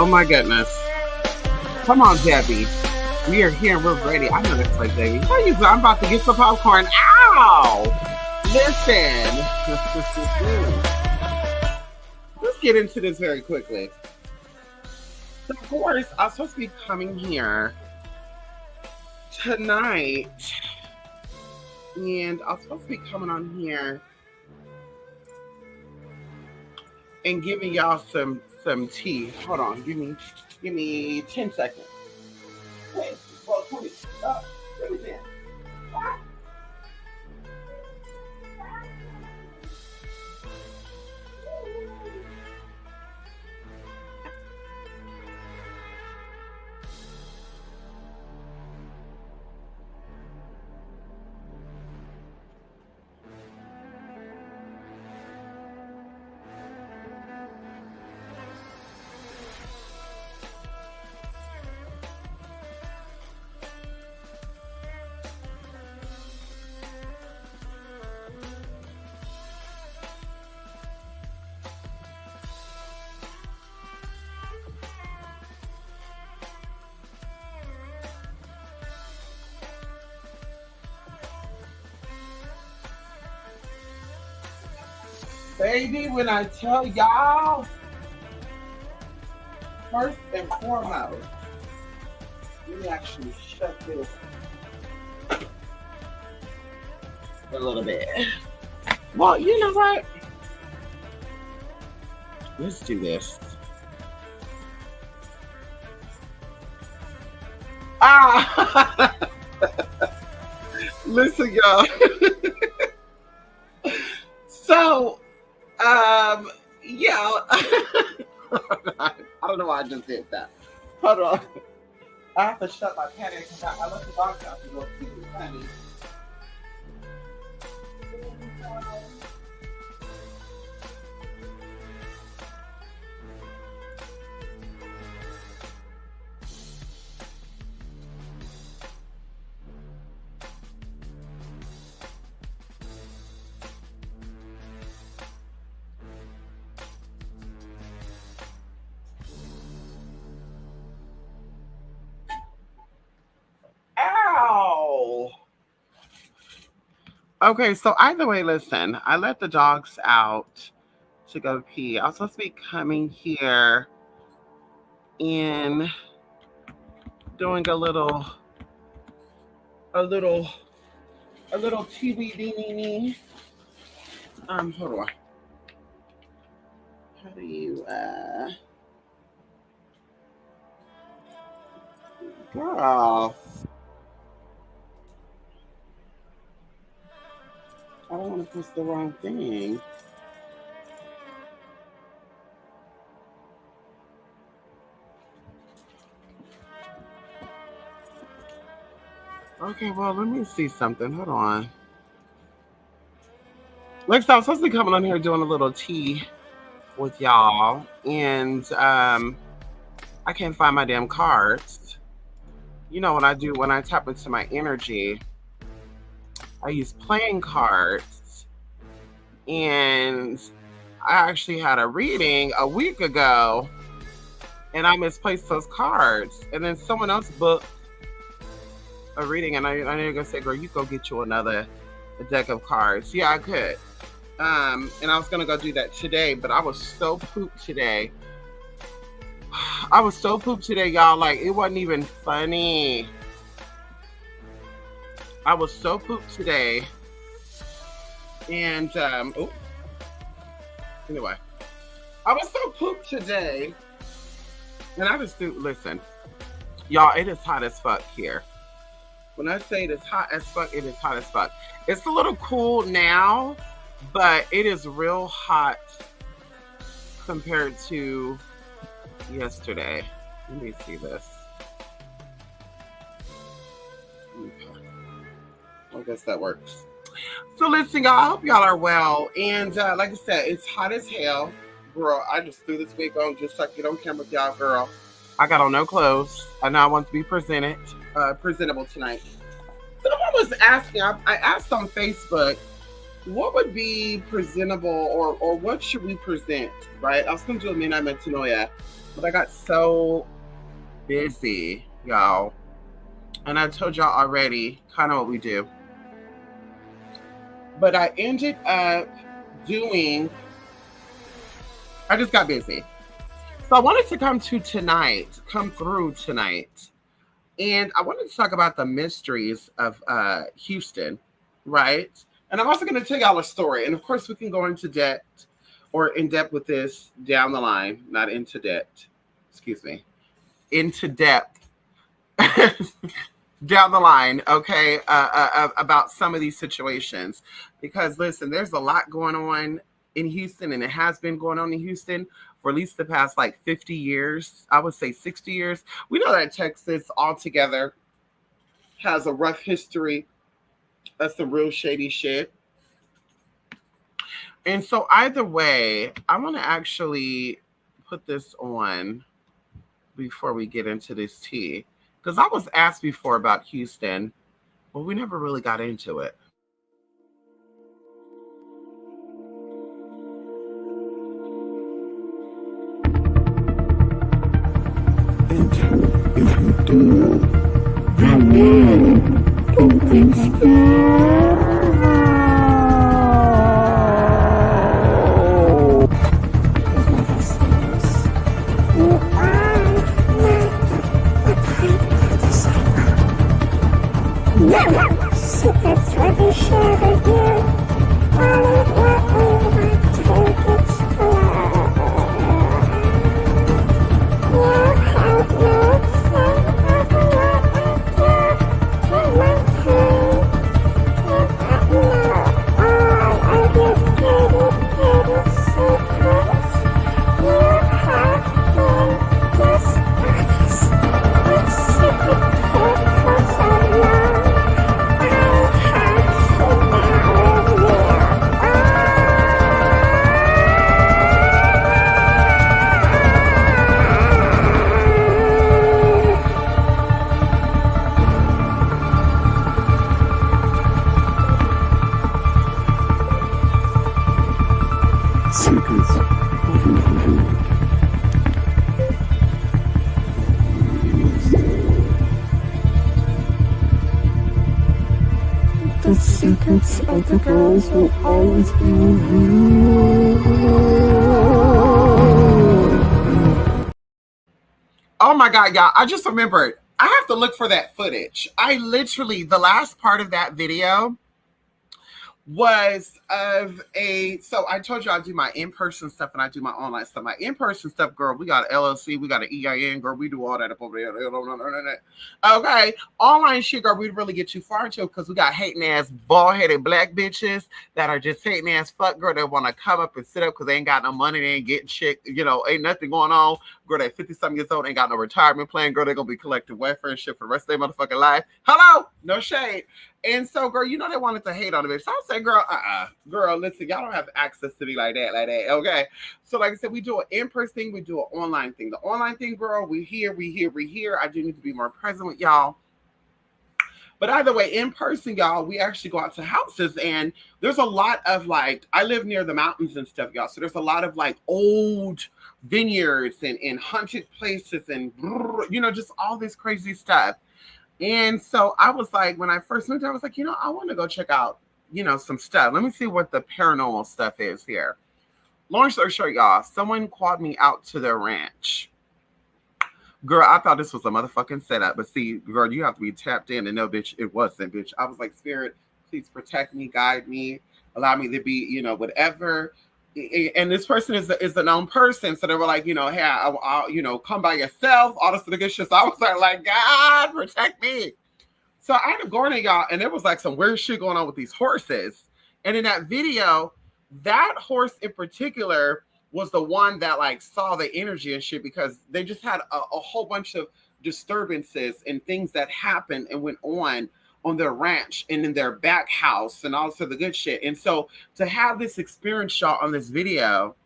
Oh my goodness. Come on, Debbie. We are here. We're ready. I know that's like Debbie. How you doing? I'm about to get some popcorn. Ow! Listen. Let's get into this very quickly. So, of course, I'm supposed to be coming here tonight. And I'm supposed to be coming on here and giving y'all some tea. Hold on. Give me 10 seconds. Wait, well, 20. Give me 10. Baby, when I tell y'all, first and foremost, let me actually shut this a little bit. Well, you know what? Let's do this. Ah! Listen, y'all. So, yeah. I don't know why I just did that. Hold on. I have to shut my panic because I let the dogs out to go see the honey. Ow! Okay, so either way, listen, I let the dogs out to go pee. I was supposed to be coming here and doing a little TBD. Hold on. How do you girl? I don't want to push the wrong thing. Okay, well, let me see something. Hold on. Like, so I was supposed to be coming on here doing a little tea with y'all, and I can't find my damn cards. You know what I do when I tap into my energy? I use playing cards, and I actually had a reading a week ago, and I misplaced those cards, and then someone else booked a reading, and I know you're gonna say, girl, you go get you another deck of cards. Yeah, I could. And I was gonna go do that today, but I was so pooped today. I was so pooped today, y'all. Like, it wasn't even funny. I was so pooped today. And anyway, I was so pooped today. And I just do listen, y'all, it is hot as fuck here. When I say it is hot as fuck, it is hot as fuck. It's a little cool now, but it is real hot compared to yesterday. Let me see this. Okay. I guess that works. So listen, y'all, I hope y'all are well. And like I said, it's hot as hell. Girl, I just threw this wig on just so I could get on camera with y'all, girl. I got on no clothes. I know I want to be presentable tonight. Someone was asking, I asked on Facebook, what would be presentable, or what should we present, right? I was going to do a Midnight Metanoia, but I got so busy, y'all. And I told y'all already kind of what we do. But I ended up doing, I just got busy. So I wanted to come through tonight. And I wanted to talk about the mysteries of Houston, right? And I'm also going to tell y'all a story. And of course, we can go into depth or in depth with this down the line, not into debt, excuse me, into depth down the line, okay, about some of these situations. Because listen, there's a lot going on in Houston, and it has been going on in Houston for at least the past like 50 years. I would say 60 years. We know that Texas altogether has a rough history of some real shady shit. And so either way, I want to actually put this on before we get into this tea. Because I was asked before about Houston, but we never really got into it. And if you do, I will convince you. Secrets will be shared with you. All of what we want to explore. You have no say over what I do in my time. You know all of your dirty secrets. You have been dishonest with secret care for so long. The secrets of the girls will always be revealed. Oh my God, y'all. I just remembered. I have to look for that footage. I literally, the last part of that video was of so I told you I do my in-person stuff and I do my online stuff. My in-person stuff, girl, we got an LLC, we got an EIN, girl, we do all that up over there. Okay, online shit, girl, we really get too far into it because we got hating ass, bald-headed black bitches that are just hating ass fuck, girl, they want to come up and sit up because they ain't got no money, they ain't getting shit, ain't nothing going on. Girl, they 50-something years old, ain't got no retirement plan, girl, they're gonna be collecting welfare and shit for the rest of their motherfucking life. Hello, no shade. And so, girl, they wanted to hate on the bitch. So I said, girl, girl, listen, y'all don't have access to me like that, okay? So, like I said, we do an in-person thing, we do an online thing. The online thing, girl, we here. I do need to be more present with y'all. But either way, in person, y'all, we actually go out to houses, and there's a lot of I live near the mountains and stuff, y'all. So there's a lot of old vineyards and haunted places and, just all this crazy stuff. And so I was like, when I first moved there, I was like, I want to go check out, some stuff. Let me see what the paranormal stuff is here. Long story short, y'all, someone called me out to their ranch. Girl, I thought this was a motherfucking setup. But see, girl, you have to be tapped in and know, bitch, it wasn't, bitch. I was like, Spirit, please protect me, guide me, allow me to be, whatever. And this person is a known person. So they were like, hey, I'll come by yourself, all this good shit. So I was like, God, protect me. So I ended up going to y'all, and there was some weird shit going on with these horses. And in that video, that horse in particular was the one that saw the energy and shit, because they just had a whole bunch of disturbances and things that happened and went on their ranch and in their back house and also the good shit. And so to have this experience shot on this video,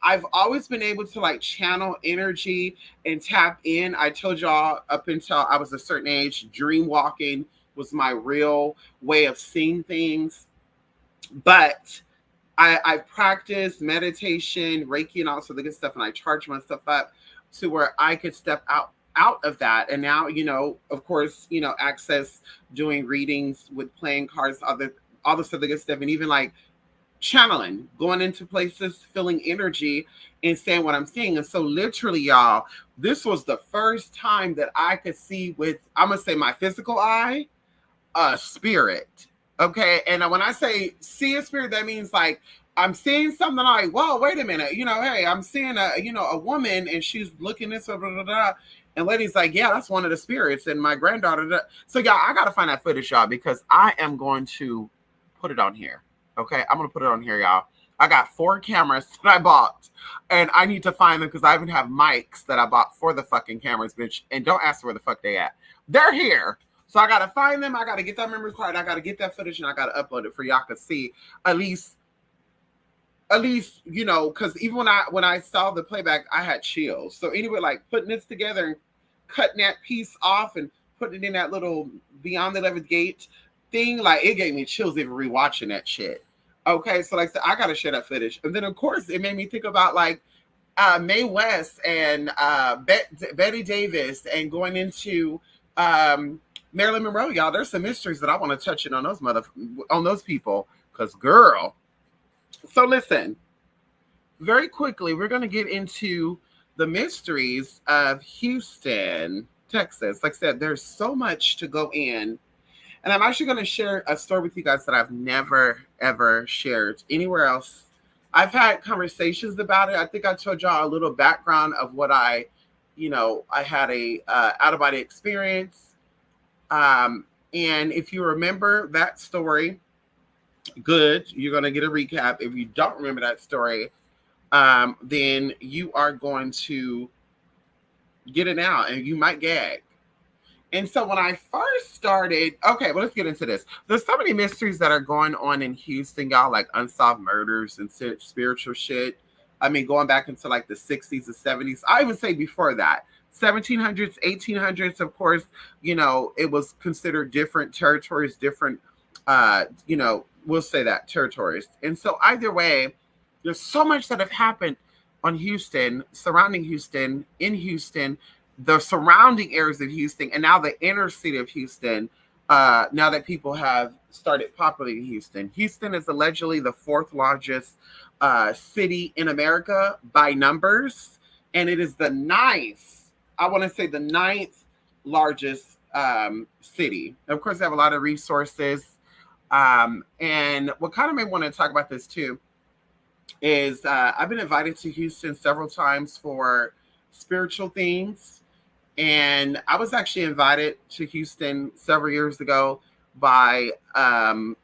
I've always been able to channel energy and tap in. I told y'all up until I was a certain age, dream walking was my real way of seeing things. But I practice meditation, Reiki, and also the good stuff, and I charge myself up to where I could step out of that. And now, of course, access doing readings with playing cards, all this other good stuff, and even like channeling, going into places, feeling energy, and saying what I'm seeing. And so, literally, y'all, this was the first time that I could see with, I'm gonna say, my physical eye, a spirit. Okay. And when I say see a spirit, that means like I'm seeing something like, whoa, wait a minute, hey, I'm seeing a woman and she's looking this, blah, blah, blah, blah. And lady's like, yeah, that's one of the spirits. And my granddaughter. So y'all, I gotta find that footage, y'all, because I am going to put it on here. Okay, I'm gonna put it on here, y'all. I got 4 cameras that I bought, and I need to find them because I even have mics that I bought for the fucking cameras, bitch. And don't ask where the fuck they at. They're here. So I gotta find them. I gotta get that memory card. I gotta get that footage, and I gotta upload it for y'all to see. At least, because even when I saw the playback, I had chills. So anyway, like putting this together and cutting that piece off and putting it in that little Beyond the 11th Gate thing, like it gave me chills even rewatching that shit. Okay, so like I said, I gotta share that footage, and then of course it made me think about like Mae West and Betty Davis, and going into Marilyn Monroe, y'all. There's some mysteries that I want to touch in on those people, because girl. So listen, very quickly, we're gonna get into the mysteries of Houston, Texas. Like I said, there's so much to go in. And I'm actually going to share a story with you guys that I've never, ever shared anywhere else. I've had conversations about it. I think I told y'all a little background of what I had a out-of-body experience. And if you remember that story, good, you're going to get a recap. If you don't remember that story, then you are going to get it out and you might gag. And so when I first started, okay, well, let's get into this. There's so many mysteries that are going on in Houston, y'all, like unsolved murders and spiritual shit. I mean, going back into like the 60s and 70s. I even say before that, 1700s, 1800s, of course, it was considered different territories, different, we'll say that, territories. And so either way, there's so much that have happened on Houston, surrounding Houston, in Houston, the surrounding areas of Houston, and now the inner city of Houston, now that people have started populating Houston. Houston is allegedly the 4th largest city in America by numbers, and it is the 9th, I want to say the 9th largest city. Of course, they have a lot of resources. And what kind of made me want to talk about this too is I've been invited to Houston several times for spiritual things. And I was actually invited to Houston several years ago by a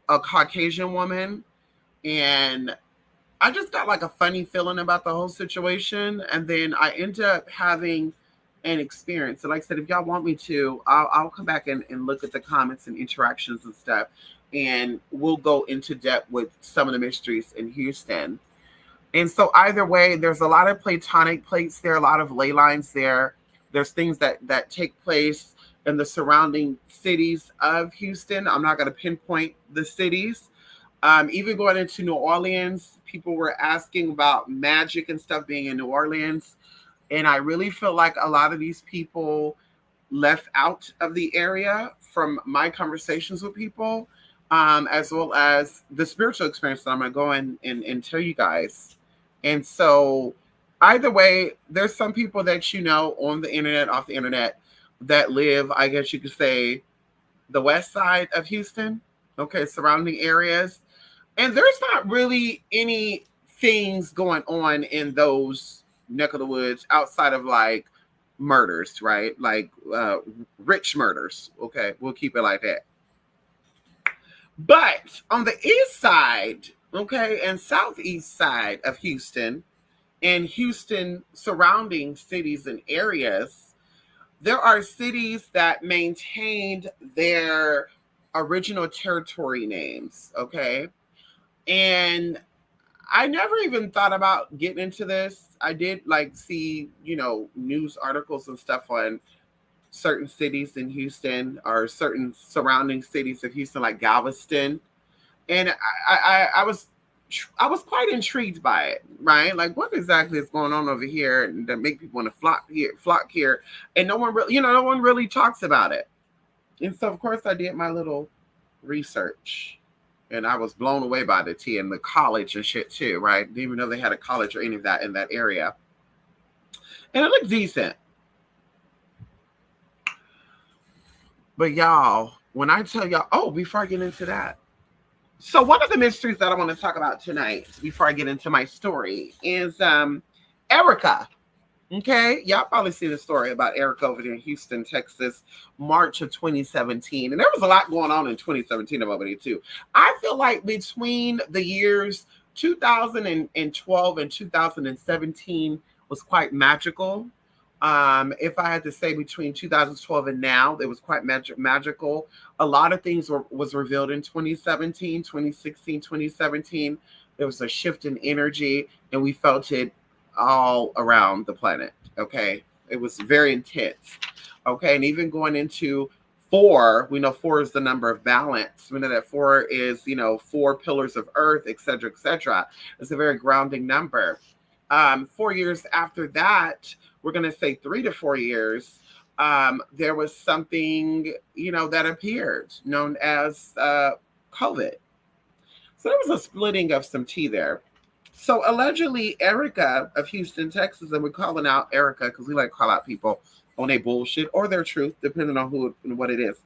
Caucasian woman. And I just got like a funny feeling about the whole situation. And then I ended up having an experience. And like I said, if y'all want me to, I'll come back and look at the comments and interactions and stuff. And we'll go into depth with some of the mysteries in Houston. And so either way, there's a lot of Platonic plates there, a lot of ley lines there. There's things that take place in the surrounding cities of Houston. I'm not going to pinpoint the cities. Even going into New Orleans, people were asking about magic and stuff being in New Orleans. And I really feel like a lot of these people left out of the area from my conversations with people, as well as the spiritual experience that I'm going to go in and tell you guys. And so either way, there's some people that on the internet, off the internet, that live, I guess you could say, the west side of Houston, okay, surrounding areas. And there's not really any things going on in those neck of the woods outside of like murders, right? Like rich murders, okay? We'll keep it like that. But on the east side, okay, and southeast side of Houston, and Houston surrounding cities and areas, there are cities that maintained their original territory names, okay? And I never even thought about getting into this. I did like see, news articles and stuff on certain cities in Houston or certain surrounding cities of Houston, like Galveston. And I was quite intrigued by it, right? Like, what exactly is going on over here that make people want to flock here, and no one really, no one really talks about it. And so, of course, I did my little research, and I was blown away by the tea and the college and shit too, right? Didn't even know they had a college or any of that in that area, and it looked decent. But y'all, when I tell y'all, oh, before I get into that. So one of the mysteries that I want to talk about tonight, before I get into my story, is Erica. Okay, y'all probably seen the story about Erica over there in Houston, Texas, March of 2017, and there was a lot going on in 2017 over there too. I feel like between the years 2012 and 2017 was quite magical. If I had to say between 2012 and now, it was quite magical. A lot of things was revealed in 2017, 2016, 2017. There was a shift in energy, and we felt it all around the planet. Okay, it was very intense. Okay, and even going into 4, we know 4 is the number of balance. We know that 4 is 4 pillars of earth, etc., etc. It's a very grounding number. 4 years after that, we're going to say 3 to 4 years, there was something, that appeared known as COVID. So there was a splitting of some tea there. So allegedly, Erica of Houston, Texas, and we're calling out Erica because we like to call out people on their bullshit or their truth, depending on who and what it is.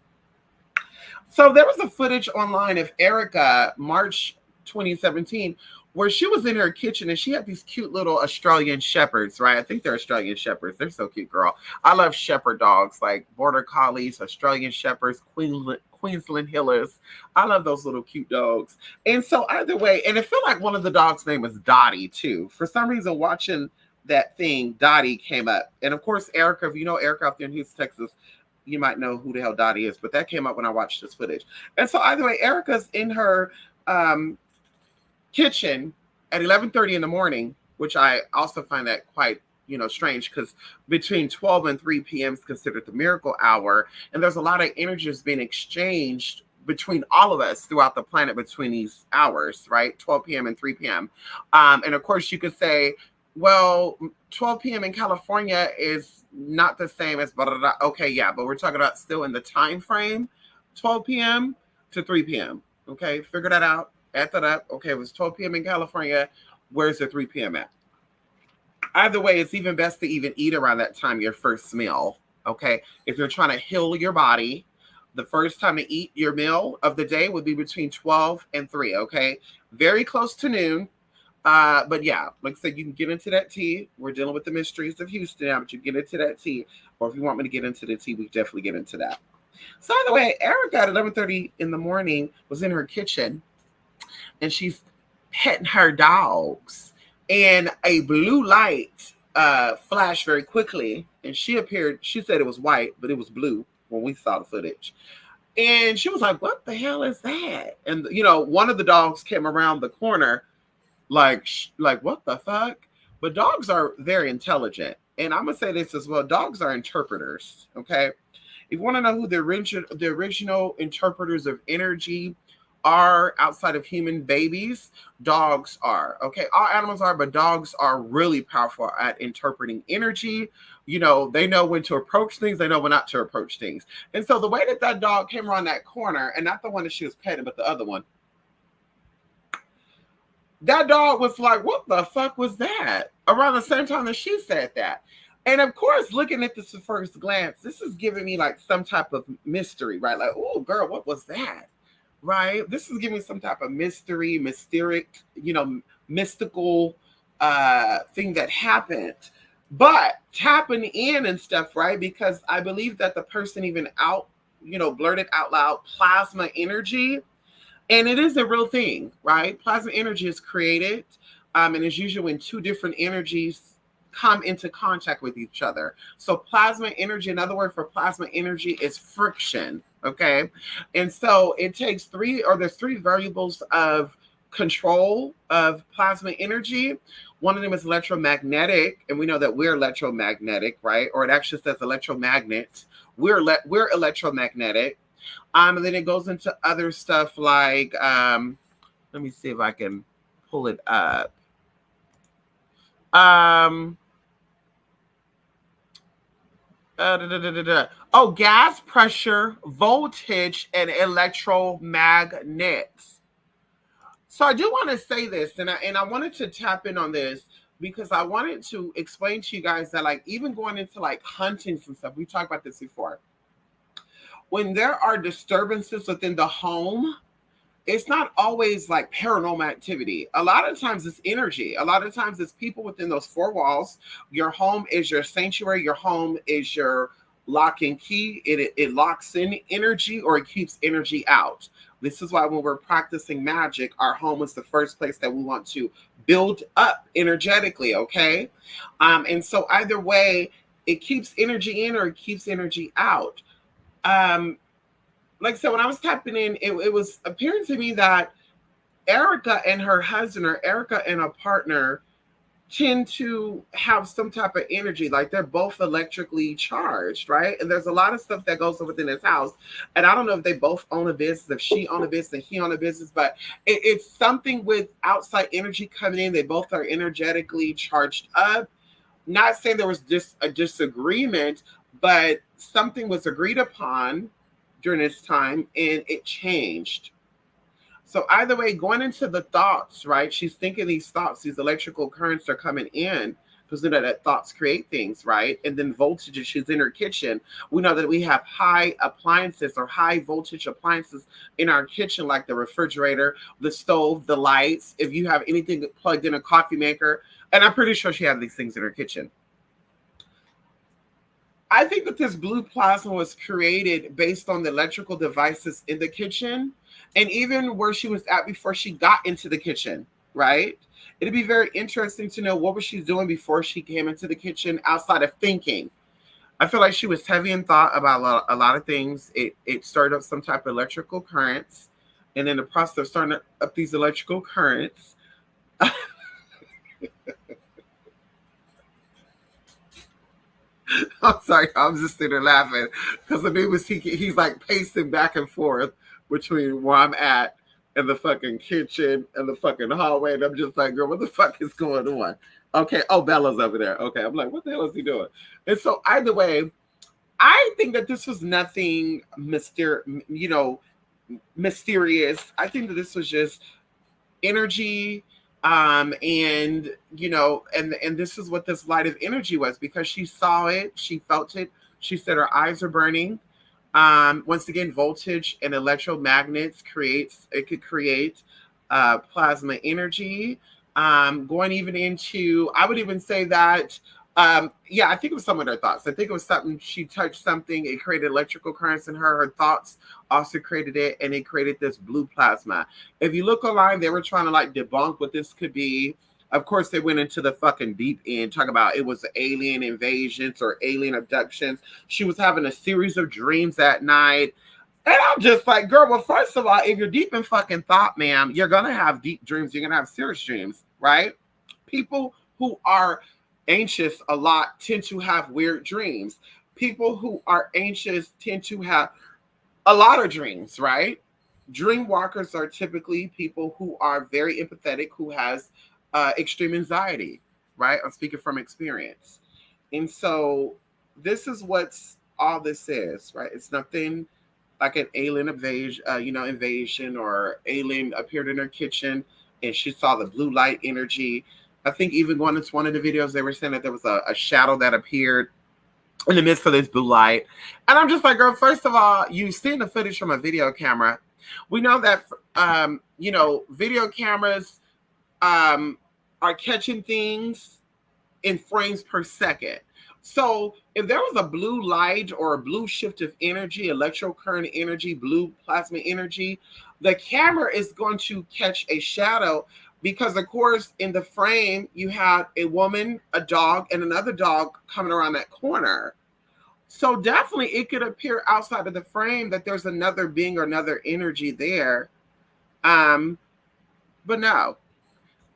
So there was a footage online of Erica, March 2017, where she was in her kitchen and she had these cute little Australian shepherds, right? I think they're Australian shepherds. They're so cute, girl. I love shepherd dogs, like border collies, Australian shepherds, Queensland Hillers. I love those little cute dogs. And so either way, and it felt like one of the dogs' name was Dottie too. For some reason, watching that thing, Dottie came up. And of course, Erica, if you know Erica out there in Houston, Texas, you might know who the hell Dottie is, but that came up when I watched this footage. And so either way, Erica's in her kitchen at 11:30 in the morning, which I also find that quite, strange, because between 12 and 3 p.m. is considered the miracle hour. And there's a lot of energy that's being exchanged between all of us throughout the planet between these hours, right? 12 p.m. and 3 p.m. And of course you could say, well, 12 p.m. in California is not the same as, blah, blah, blah. Okay, yeah, but we're talking about still in the time frame, 12 p.m. to 3 p.m. Okay, figure that out. Add that up. Okay, it was 12 p.m. in California. Where's the 3 p.m. at? Either way, it's even best to even eat around that time, your first meal. Okay, if you're trying to heal your body, the first time to eat your meal of the day would be between 12 and 3. Okay, very close to noon. But yeah, like I said, you can get into that tea. We're dealing with the mysteries of Houston now, but you get into that tea. Or if you want me to get into the tea, we definitely get into that. So by the way, Erica at 11:30 in the morning was in her kitchen, and she's petting her dogs, and a blue light flashed very quickly, and she said it was white, but it was blue when we saw the footage. And she was like, what the hell is that? And one of the dogs came around the corner like what the fuck? But dogs are very intelligent, and I'm gonna say this as well, dogs are interpreters. Okay, if you want to know who the original interpreters of energy are outside of human babies, dogs are. Okay, all animals are, but dogs are really powerful at interpreting energy. They know when to approach things, they know when not to approach things. And so the way that dog came around that corner, and not the one that she was petting, but the other one, that dog was like, what the fuck was that? Around the same time that she said that. And of course, looking at this at first glance, this is giving me like some type of mystery, right? Like, oh girl, what was that? Right? This is giving some type of mystery, mysteric, mystical thing that happened. But tapping in and stuff, right? Because I believe that the person even blurted out loud plasma energy. And it is a real thing, right? Plasma energy is created, and it's usually when two different energies come into contact with each other. So plasma energy, another word for plasma energy is friction, okay? And so it takes there's 3 variables of control of plasma energy. One of them is electromagnetic, and we know that we're electromagnetic, right? Or it actually says electromagnet. We're electromagnetic. And then it goes into other stuff like Let me see if I can pull it up. Um, Oh, gas pressure, voltage, and electromagnets. So I do want to say this, and I wanted to tap in on this because I wanted to explain to you guys that, like, even going into like huntings and stuff, we talked about this before. When there are disturbances within the home, it's not always like paranormal activity. A lot of times it's energy. A lot of times it's people within those four walls. Your home is your sanctuary. Your home is your lock and key. It locks in energy or it keeps energy out. This is why when we're practicing magic, our home is the first place that we want to build up energetically. Okay. And so either way, it keeps energy in or it keeps energy out. Um, like I said, when I was tapping in, it was appearing to me that Erica and her husband, or Erica and a partner, tend to have some type of energy. Like they're both electrically charged, right? And there's a lot of stuff that goes on within this house. And I don't know if they both own a business, if she own a business and he own a business, but it's something with outside energy coming in. They both are energetically charged up. Not saying there was just a disagreement, but something was agreed upon during this time and it changed. So either way, going into the thoughts, right? She's thinking these thoughts, these electrical currents are coming in because we know that thoughts create things, right? And then voltage, she's in her kitchen. We know that we have high appliances or high voltage appliances in our kitchen, like the refrigerator, the stove, the lights. If you have anything plugged in, a coffee maker, and I'm pretty sure she has these things in her kitchen. I think that this blue plasma was created based on the electrical devices in the kitchen and even where she was at before she got into the kitchen, right? It'd be very interesting to know what was she doing before she came into the kitchen outside of thinking. I feel like she was heavy in thought about a lot of things. It started up some type of electrical currents. And in the process of starting up these electrical currents, I'm sorry, I'm just sitting there laughing because the dude was he's like pacing back and forth between where I'm at and the fucking kitchen and the fucking hallway, and I'm just like, girl, what the fuck is going on? Okay, oh, Bella's over there. Okay, I'm like, what the hell is he doing? And so either way, I think that this was nothing mysterious. I think that this was just energy, and and this is what this light of energy was, because she saw it, she felt it, she said her eyes are burning. Once again, voltage and electromagnets could create plasma energy. Going even into, I would even say that yeah, I think it was some of her thoughts. I think it was something, she touched something, it created electrical currents in her. Her thoughts also created it, and it created this blue plasma. If you look online, they were trying to like debunk what this could be. Of course, they went into the fucking deep end, talking about it was alien invasions or alien abductions. She was having a series of dreams at night. And I'm just like, girl, well, first of all, if you're deep in fucking thought, ma'am, you're going to have deep dreams. You're going to have serious dreams, right? People who are anxious a lot tend to have weird dreams. People who are anxious tend to have a lot of dreams, right? Dream walkers are typically people who are very empathetic, who has extreme anxiety, right? I'm speaking from experience. And so this is what's all this is, right? It's nothing like an alien invasion, or alien appeared in her kitchen and she saw the blue light energy. I think even going into one of the videos, they were saying that there was a shadow that appeared in the midst of this blue light. And I'm just like, girl, first of all, you've seen the footage from a video camera. We know that, video cameras are catching things in frames per second. So if there was a blue light or a blue shift of energy, electrocurrent energy, blue plasma energy, the camera is going to catch a shadow, because of course in the frame you had a woman, a dog, and another dog coming around that corner. So definitely it could appear outside of the frame that there's another being or another energy there. But no,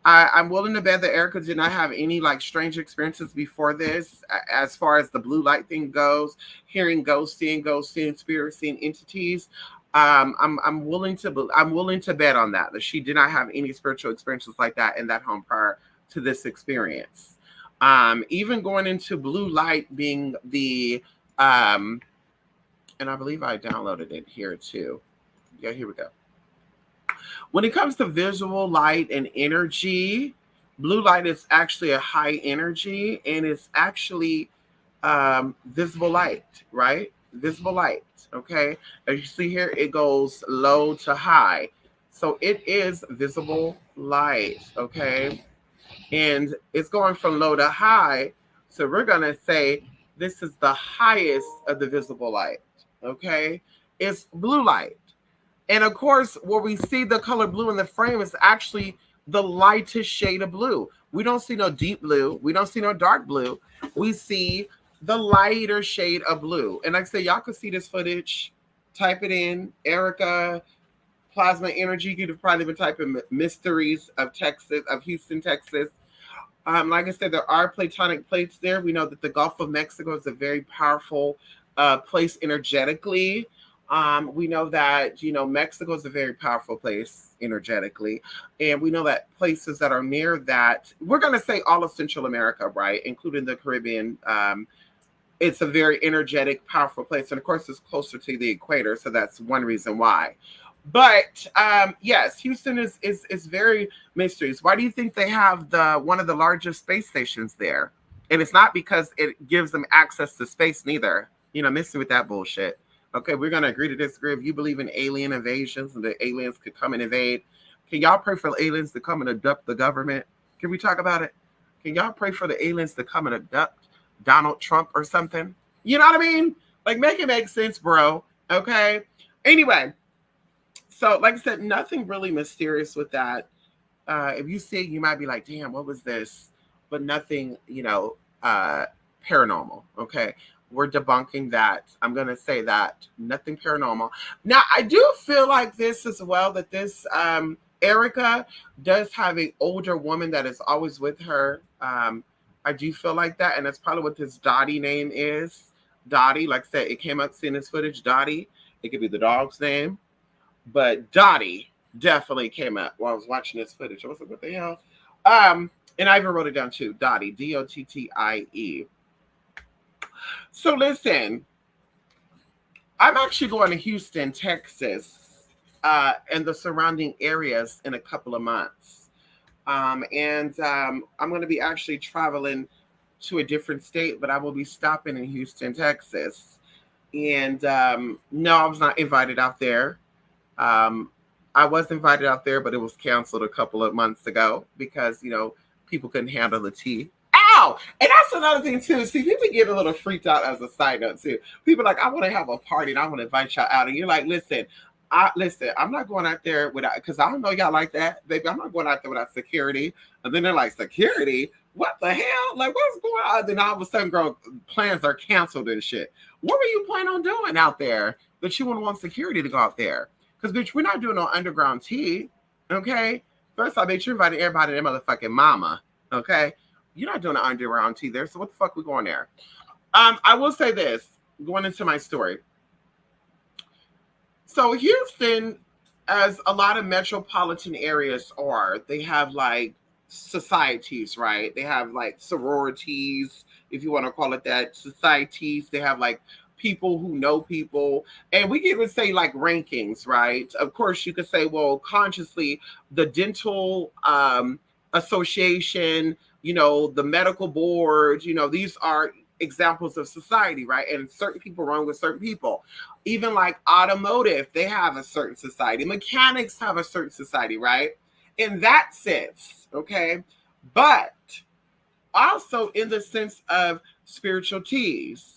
I'm willing to bet that Erica did not have any like strange experiences before this, as far as the blue light thing goes, hearing ghosts, seeing spirit, seeing entities. I'm willing to bet on that she did not have any spiritual experiences like that in that home prior to this experience. Even going into blue light being the and I believe I downloaded it here too. Yeah, here we go. When it comes to visual light and energy, blue light is actually a high energy and it's actually visible light, right? Visible light. Okay. As you see here, it goes low to high. So it is visible light. Okay. And it's going from low to high. So we're going to say this is the highest of the visible light. Okay. It's blue light. And of course, where we see the color blue in the frame is actually the lightest shade of blue. We don't see no deep blue. We don't see no dark blue. We see the lighter shade of blue. And like I say, y'all can see this footage. Type it in, Erica, plasma energy. You could probably even type in mysteries of Texas, of Houston, Texas. Like I said, there are platonic plates there. We know that the Gulf of Mexico is a very powerful place energetically. We know that, Mexico is a very powerful place energetically. And we know that places that are near that, we're going to say all of Central America, right, including the Caribbean, it's a very energetic, powerful place. And of course, it's closer to the equator. So that's one reason why. But yes, Houston is very mysterious. Why do you think they have one of the largest space stations there? And it's not because it gives them access to space, neither. Missing with that bullshit. Okay, we're gonna agree to disagree. If you believe in alien invasions and the aliens could come and invade, can y'all pray for the aliens to come and abduct the government? Can we talk about it? Can y'all pray for the aliens to come and abduct Donald Trump or something? You know what I mean? Like, make it make sense, bro. Okay. Anyway. So, like I said, nothing really mysterious with that. If you see it, you might be like, damn, what was this? But nothing, paranormal. Okay. We're debunking that. I'm going to say that. Nothing paranormal. Now, I do feel like this as well, that this Erica does have an older woman that is always with her. I do feel like that. And that's probably what this Dottie name is. Dottie, like I said, it came up seeing this footage, Dottie. It could be the dog's name. But Dottie definitely came up while I was watching this footage. I was like, what the hell? And I even wrote it down too. Dottie, Dottie. So listen, I'm actually going to Houston, Texas, and the surrounding areas in a couple of months. I'm going to be actually traveling to a different state, but I will be stopping in Houston, Texas. And no, I was not invited out there. I was invited out there, but it was canceled a couple of months ago because, people couldn't handle the tea. Ow! And that's another thing too. See, people get a little freaked out as a side note too. People are like, I want to have a party and I want to invite y'all out. And you're like, listen, I'm not going out there without, because I don't know y'all like that, baby. I'm not going out there without security. And then they're like, security? What the hell? Like, what's going on? Then all of a sudden, girl, plans are canceled and shit. What were you planning on doing out there that you wouldn't want security to go out there? Because, bitch, we're not doing no underground tea, okay? First of all, bitch, you're inviting everybody to their motherfucking mama, okay? You're not doing an underground tea there, so what the fuck we going there? I will say this, going into my story. So Houston, as a lot of metropolitan areas are, they have, like, societies, right? They have, like, sororities, if you want to call it that, societies. They have, like, people who know people, and we can even say like rankings, right? Of course, you could say, well, consciously, the dental association, the medical board, these are examples of society, right? And certain people run with certain people. Even like automotive, they have a certain society. Mechanics have a certain society, right? In that sense, okay? But also in the sense of spiritual teas.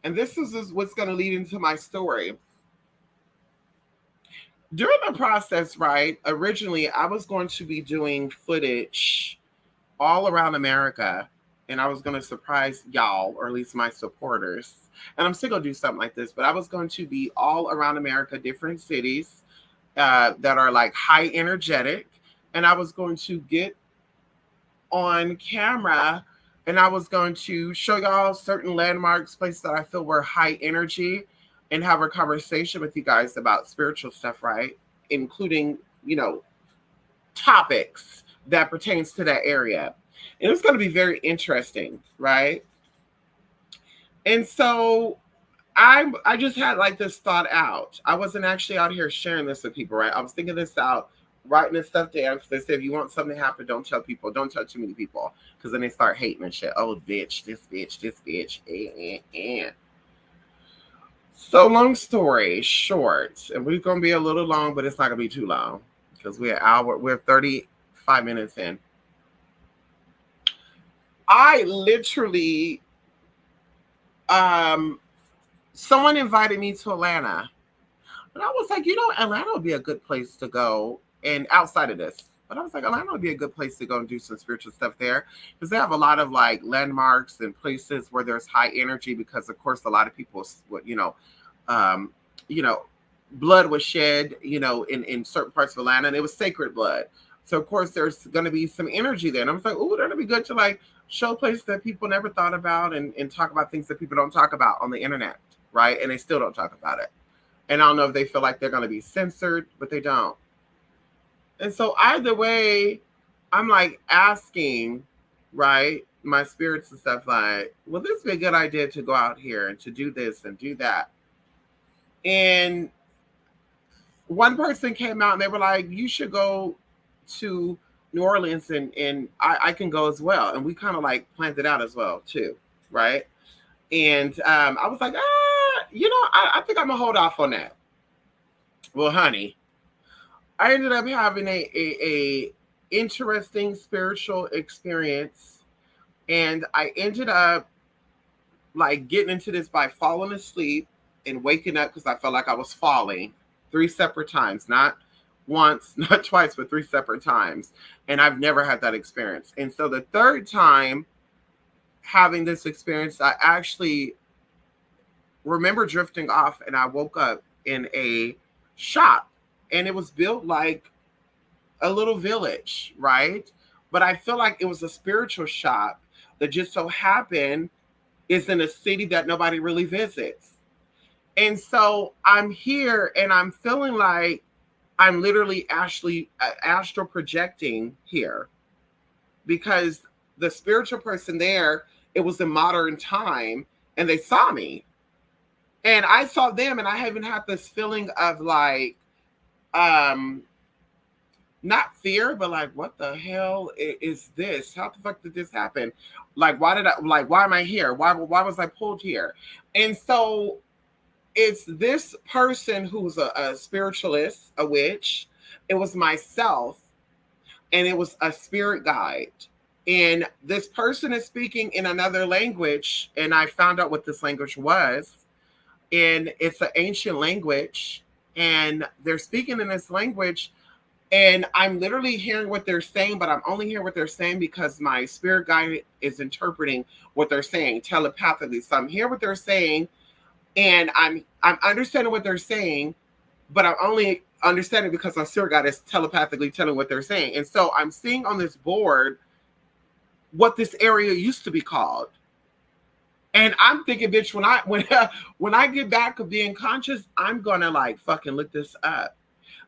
And this is what's going to lead into my story. During the process, right, originally I was going to be doing footage all around America, and I was going to surprise y'all, or at least my supporters. And I'm still going to do something like this, but I was going to be all around America, different cities that are like high energetic, and I was going to get on camera and I was going to show y'all certain landmarks, places that I feel were high energy. and have a conversation with you guys about spiritual stuff, right? Including, you know, topics that pertains to that area. And it's going to be very interesting, right? And so I just had like this thought out. I wasn't actually out here sharing this with people, right? I was thinking this out, writing this stuff down. Because they say if you want something to happen, don't tell people, don't tell too many people, because then they start hating and shit. Oh, bitch, this bitch, this bitch. So long story short, and we're gonna be a little long, but it's not gonna be too long because we're 35 minutes in. I literally someone invited me to Atlanta. And I was like, you know, Atlanta would be a good place to go. And outside of this, but I was like, Atlanta would be a good place to go and do some spiritual stuff there because they have a lot of like landmarks and places where there's high energy. Because of course, a lot of people, um, you know, blood was shed, you know, in certain parts of Atlanta, and it was sacred blood. So of course, there's going to be some energy there. And I was like, oh, that'd be good to like show places that people never thought about and talk about things that people don't talk about on the internet, right? And they still don't talk about it. And I don't know if they feel like they're going to be censored, but they don't. And so either way, I'm like asking, right, my spirits and stuff like, will this be a good idea to go out here and to do this and do that? And one person came out and they were like, you should go to New Orleans and I can go as well. And we kind of like planned it out as well too, right? And I was like, you know, I think I'm gonna hold off on that. Well, honey, I ended up having a interesting spiritual experience, and I ended up like getting into this by falling asleep and waking up because I felt like I was falling 3 separate times, not once, not twice, but 3 separate times. And I've never had that experience. And so the third time having this experience, I actually remember drifting off and I woke up in a shop, and it was built like a little village, right? But I feel like it was a spiritual shop that just so happened is in a city that nobody really visits. And so I'm here and I'm feeling like I'm literally actually astral projecting here because the spiritual person there, it was in modern time and they saw me and I saw them, and I haven't had this feeling of like, not fear, but like, what the hell is this? How the fuck did this happen? Like, why am I here? Why was I pulled here? And so it's this person who's a spiritualist, a witch. It was myself, and it was a spirit guide. And this person is speaking in another language, and I found out what this language was. And it's an ancient language, and they're speaking in this language. And I'm literally hearing what they're saying, but I'm only hearing what they're saying because my spirit guide is interpreting what they're saying telepathically. So I'm hearing what they're saying, and I'm understanding what they're saying, but I'm only understanding because my spirit guide is telepathically telling what they're saying. And so I'm seeing on this board what this area used to be called. And I'm thinking, bitch, when I get back of being conscious, I'm gonna like fucking look this up.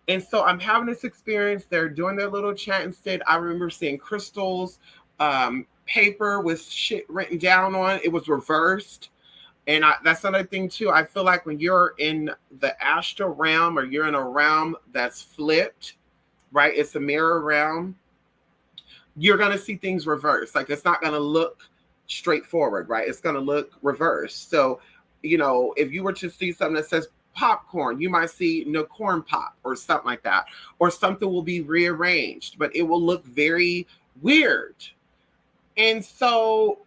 And so I'm having this experience. They're doing their little chant instead. I remember seeing crystals, paper with shit written down on. It was reversed. And that's another thing too. I feel like when you're in the astral realm or you're in a realm that's flipped, right? It's a mirror realm. You're going to see things reversed. Like it's not going to look straightforward, right? It's going to look reversed. So, you know, if you were to see something that says popcorn, you might see no corn pop or something like that, or something will be rearranged, but it will look very weird. And so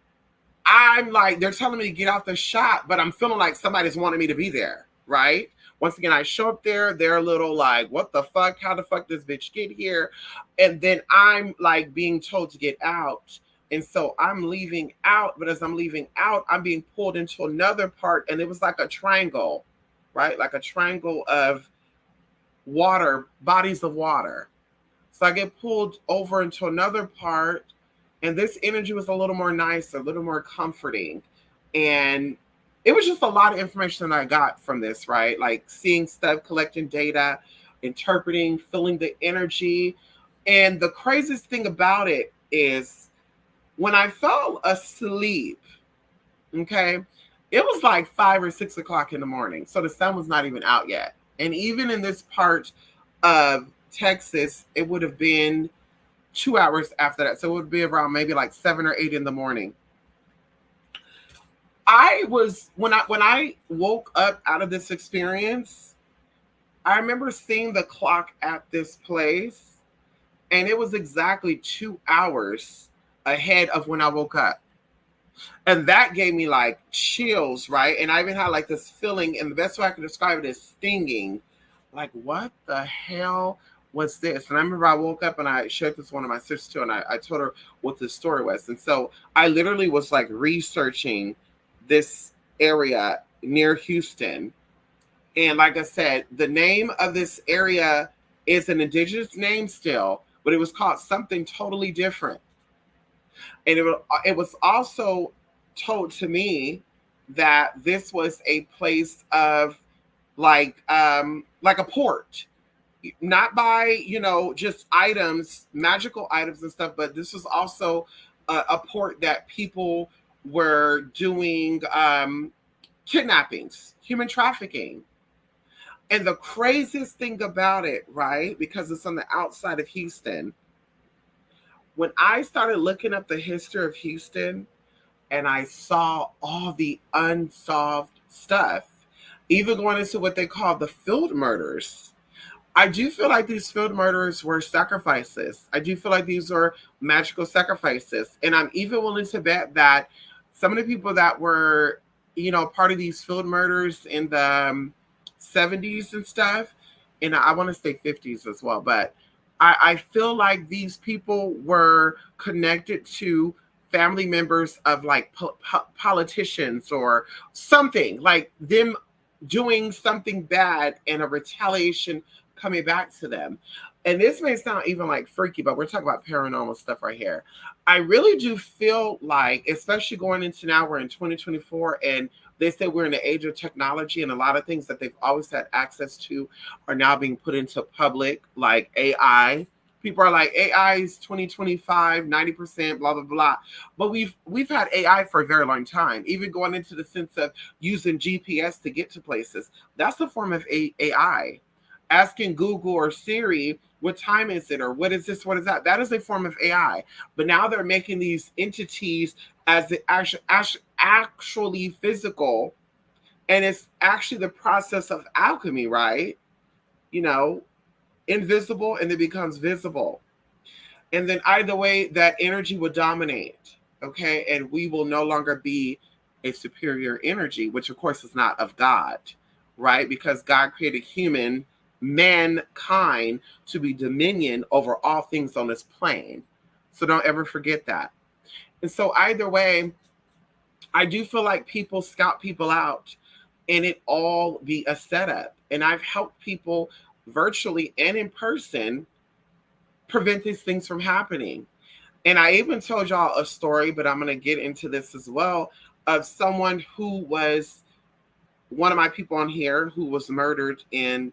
I'm like, they're telling me to get out the shop, but I'm feeling like somebody's wanting me to be there, right? Once again, I show up there, they're a little like, what the fuck? How the fuck does bitch get here? And then I'm like being told to get out. And so I'm leaving out, but as I'm leaving out, I'm being pulled into another part. And it was like a triangle, right? Like a triangle of water, bodies of water. So I get pulled over into another part. And this energy was a little more nice, a little more comforting. And it was just a lot of information that I got from this, right? Like seeing stuff, collecting data, interpreting, feeling the energy. And the craziest thing about it is when I fell asleep, okay, it was like 5 or 6 o'clock in the morning. So the sun was not even out yet. And even in this part of Texas, it would have been 2 hours after that. So it would be around maybe like 7 or 8 in the morning. I was when I woke up out of this experience, I remember seeing the clock at this place, and it was exactly 2 hours ahead of when I woke up. And that gave me like chills, right? And I even had like this feeling, and the best way I can describe it is stinging. Like, what the hell was this? And I remember I woke up and I shared this with one of my sisters too, and I told her what the story was. And so I literally was like researching this area near Houston. And like I said, the name of this area is an indigenous name still, but it was called something totally different. And it was also told to me that this was a place of like a port, not by just items, magical items and stuff, but this was also a port that people were doing kidnappings, human trafficking. And the craziest thing about it, right, because it's on the outside of Houston, when I started looking up the history of Houston and I saw all the unsolved stuff, even going into what they call the field murders, I do feel like these field murders were sacrifices. I do feel like these were magical sacrifices. And I'm even willing to bet that some of the people that were, part of these field murders in the 70s and stuff, and I want to say 50s as well, but I feel like these people were connected to family members of like politicians or something, like them doing something bad and a retaliation coming back to them. And this may sound even like freaky, but we're talking about paranormal stuff right here. I really do feel like, especially going into now, we're in 2024, and they say we're in the age of technology, and a lot of things that they've always had access to are now being put into public, like AI. People are like, AI is 2025, 90%, blah, blah, blah. But we've had AI for a very long time, even going into the sense of using GPS to get to places. That's a form of AI. Asking Google or Siri, what time is it? Or what is this? What is that? That is a form of AI. But now they're making these entities as the actually physical. And it's actually the process of alchemy, right? Invisible, and it becomes visible. And then either way, that energy will dominate. Okay. And we will no longer be a superior energy, which of course is not of God, right? Because God created mankind to be dominion over all things on this plane. So don't ever forget that. And so either way, I do feel like people scout people out and it all be a setup. And I've helped people virtually and in person prevent these things from happening. And I even told y'all a story, but I'm going to get into this as well, of someone who was one of my people on here who was murdered in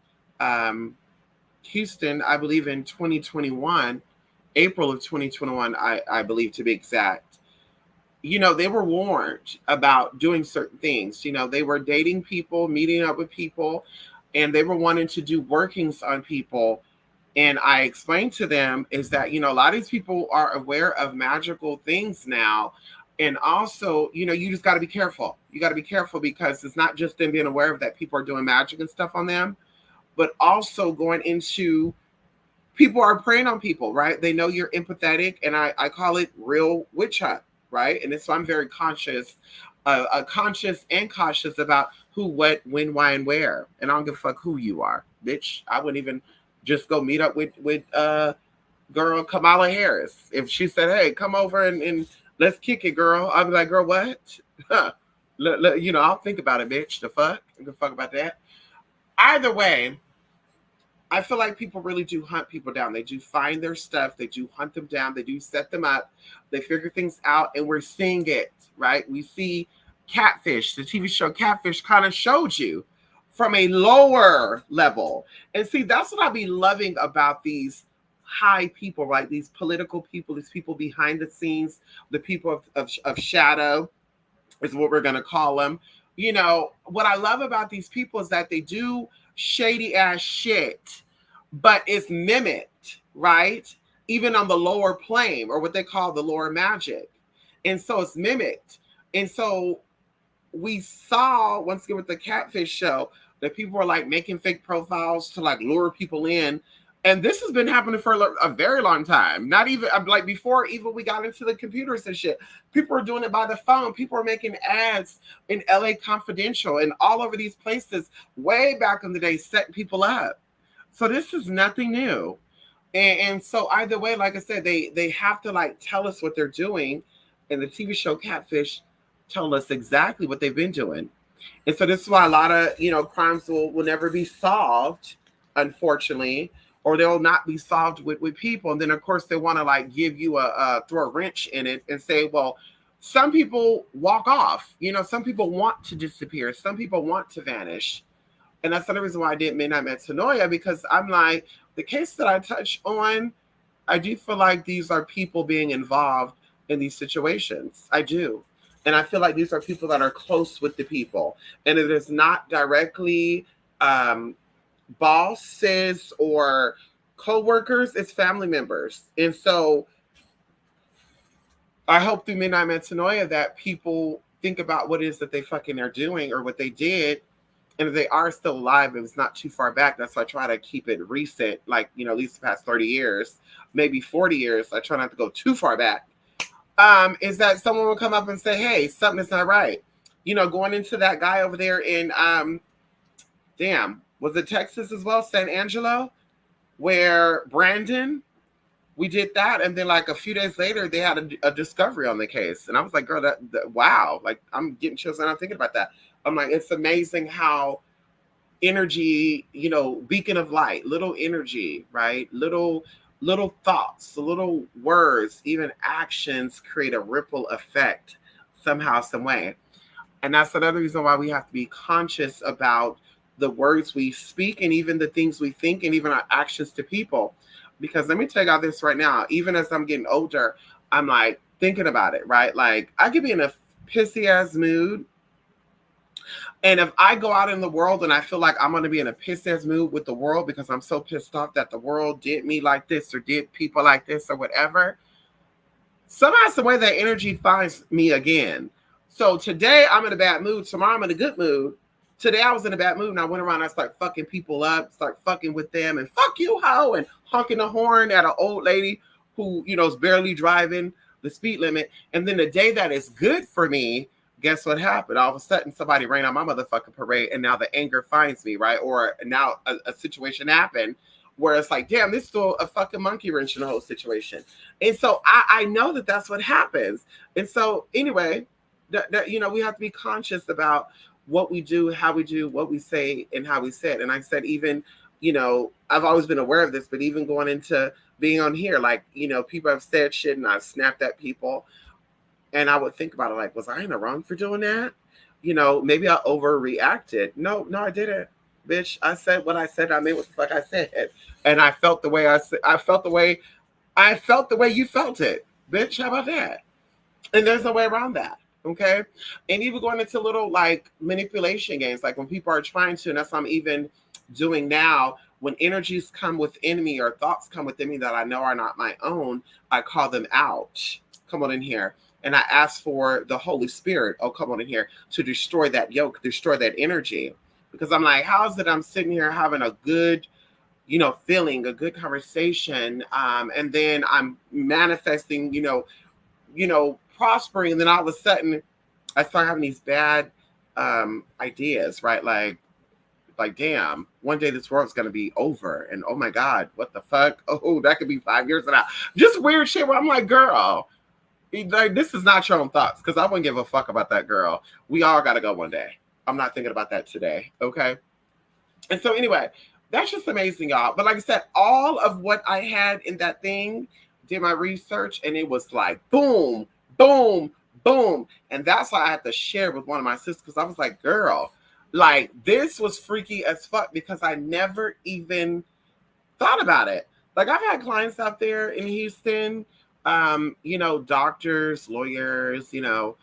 Houston, I believe in 2021, April of 2021, I believe to be exact. They were warned about doing certain things. They were dating people, meeting up with people, and they were wanting to do workings on people. And I explained to them is that, a lot of these people are aware of magical things now. And also, you just got to be careful. You got to be careful because it's not just them being aware of that people are doing magic and stuff on them, but also going into people are preying on people, right? They know you're empathetic, and I call it real witch hunt, right? And so I'm very conscious and cautious about who, what, when, why, and where. And I don't give a fuck who you are, bitch. I wouldn't even just go meet up with girl Kamala Harris. If she said, hey, come over and let's kick it, girl, I'll be like, girl, what? I'll think about it, bitch. The fuck? I give a fuck about that. Either way, I feel like people really do hunt people down. They do find their stuff. They do hunt them down. They do set them up. They figure things out, and we're seeing it, right? We see Catfish, the TV show Catfish, kind of showed you from a lower level. And see, that's what I be loving about these high people, right? These political people, these people behind the scenes, the people of shadow is what we're going to call them. You know, what I love about these people is that they do shady ass shit, but it's mimicked, right? Even on the lower plane, or what they call the lower magic. And so it's mimicked. And so we saw, once again with the Catfish show, that people were like making fake profiles to like lure people in. And this has been happening for a very long time. Not even like before even we got into the computers and shit. People are doing it by the phone. People are making ads in LA Confidential and all over these places way back in the day, setting people up. So this is nothing new. And so either way, like I said, they have to like tell us what they're doing. And the TV show Catfish tell us exactly what they've been doing. And so this is why a lot of, you know, crimes will never be solved, unfortunately, or they'll not be solved with people. And then of course they want to like give you throw a wrench in it and say, well, some people walk off, you know, some people want to disappear, some people want to vanish. And that's the reason why I did Midnight Metanoia, because I'm like, the case that I touch on, I do feel like these are people being involved in these situations. I do. And I feel like these are people that are close with the people. And it is not directly bosses or co-workers, it's family members. And so I hope through Midnight Metanoia that people think about what it is that they fucking are doing or what they did. And if they are still alive, if it's not too far back, that's why I try to keep it recent, like, you know, at least the past 30 years, maybe 40 years. I try not to go too far back. Is that someone will come up and say, hey, something is not right. You know, going into that guy over there in, was it Texas as well, San Angelo, where Brandon, we did that. And then like a few days later, they had a discovery on the case. And I was like, girl, that wow, like I'm getting chills and I'm thinking about that. I'm like, it's amazing how energy, you know, beacon of light, little energy, right? Little thoughts, little words, even actions create a ripple effect somehow, some way. And that's another reason why we have to be conscious about the words we speak and even the things we think and even our actions to people. Because let me tell you this right now, even as I'm getting older, I'm like thinking about it, right? Like I could be in a pissy ass mood. And if I go out in the world and I feel like I'm going to be in a pissy ass mood with the world because I'm so pissed off that the world did me like this or did people like this or whatever, somehow some way that energy finds me again. So today I'm in a bad mood. Tomorrow I'm in a good mood. Today I was in a bad mood and I went around and I started fucking people up, start fucking with them and fuck you, hoe, and honking the horn at an old lady who, you know, is barely driving the speed limit. And then the day that is good for me, guess what happened? All of a sudden, somebody ran on my motherfucking parade, and now the anger finds me, right? Or now a situation happened where it's like, damn, this is still a fucking monkey wrench in the whole situation. And so I know that that's what happens. And so anyway, that you know, we have to be conscious about what we do, how we do, what we say, and how we say it. And I said, even, you know, I've always been aware of this, but even going into being on here, like, you know, people have said shit and I've snapped at people. And I would think about it like, was I in the wrong for doing that? You know, maybe I overreacted. No, I didn't. Bitch, I said what I said. I meant what the fuck I said. And I felt the way I felt the way you felt it. Bitch, how about that? And there's no way around that. Okay. And even going into little like manipulation games, like when people are trying to, and that's what I'm even doing now, when energies come within me or thoughts come within me that I know are not my own, I call them out. Come on in here. And I ask for the Holy Spirit, oh, come on in here, to destroy that yoke, destroy that energy. Because I'm like, how is it I'm sitting here having a good, you know, feeling, a good conversation, and then I'm manifesting, you know, prospering, and then all of a sudden I start having these bad ideas, right? Like, damn, one day this world's going to be over. And oh my God, what the fuck? Oh, that could be 5 years from now. Just weird shit where I'm like, girl, like, this is not your own thoughts, because I wouldn't give a fuck about that girl. We all got to go one day. I'm not thinking about that today. Okay. And so anyway, that's just amazing, y'all. But like I said, all of what I had in that thing, did my research, and it was like, boom, boom, boom. And that's why I had to share with one of my sisters, because I was like, girl, like this was freaky as fuck, because I never even thought about it. Like I've had clients out there in Houston, doctors, lawyers, people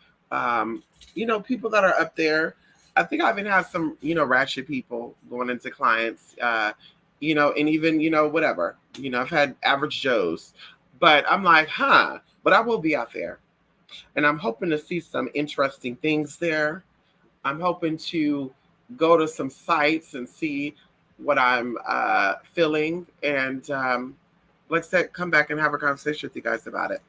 that are up there. I think I even have some, ratchet people going into clients, and even, whatever. I've had average Joes. But I'm like, but I will be out there. And I'm hoping to see some interesting things there. I'm hoping to go to some sites and see what I'm feeling. And like I said, come back and have a conversation with you guys about it.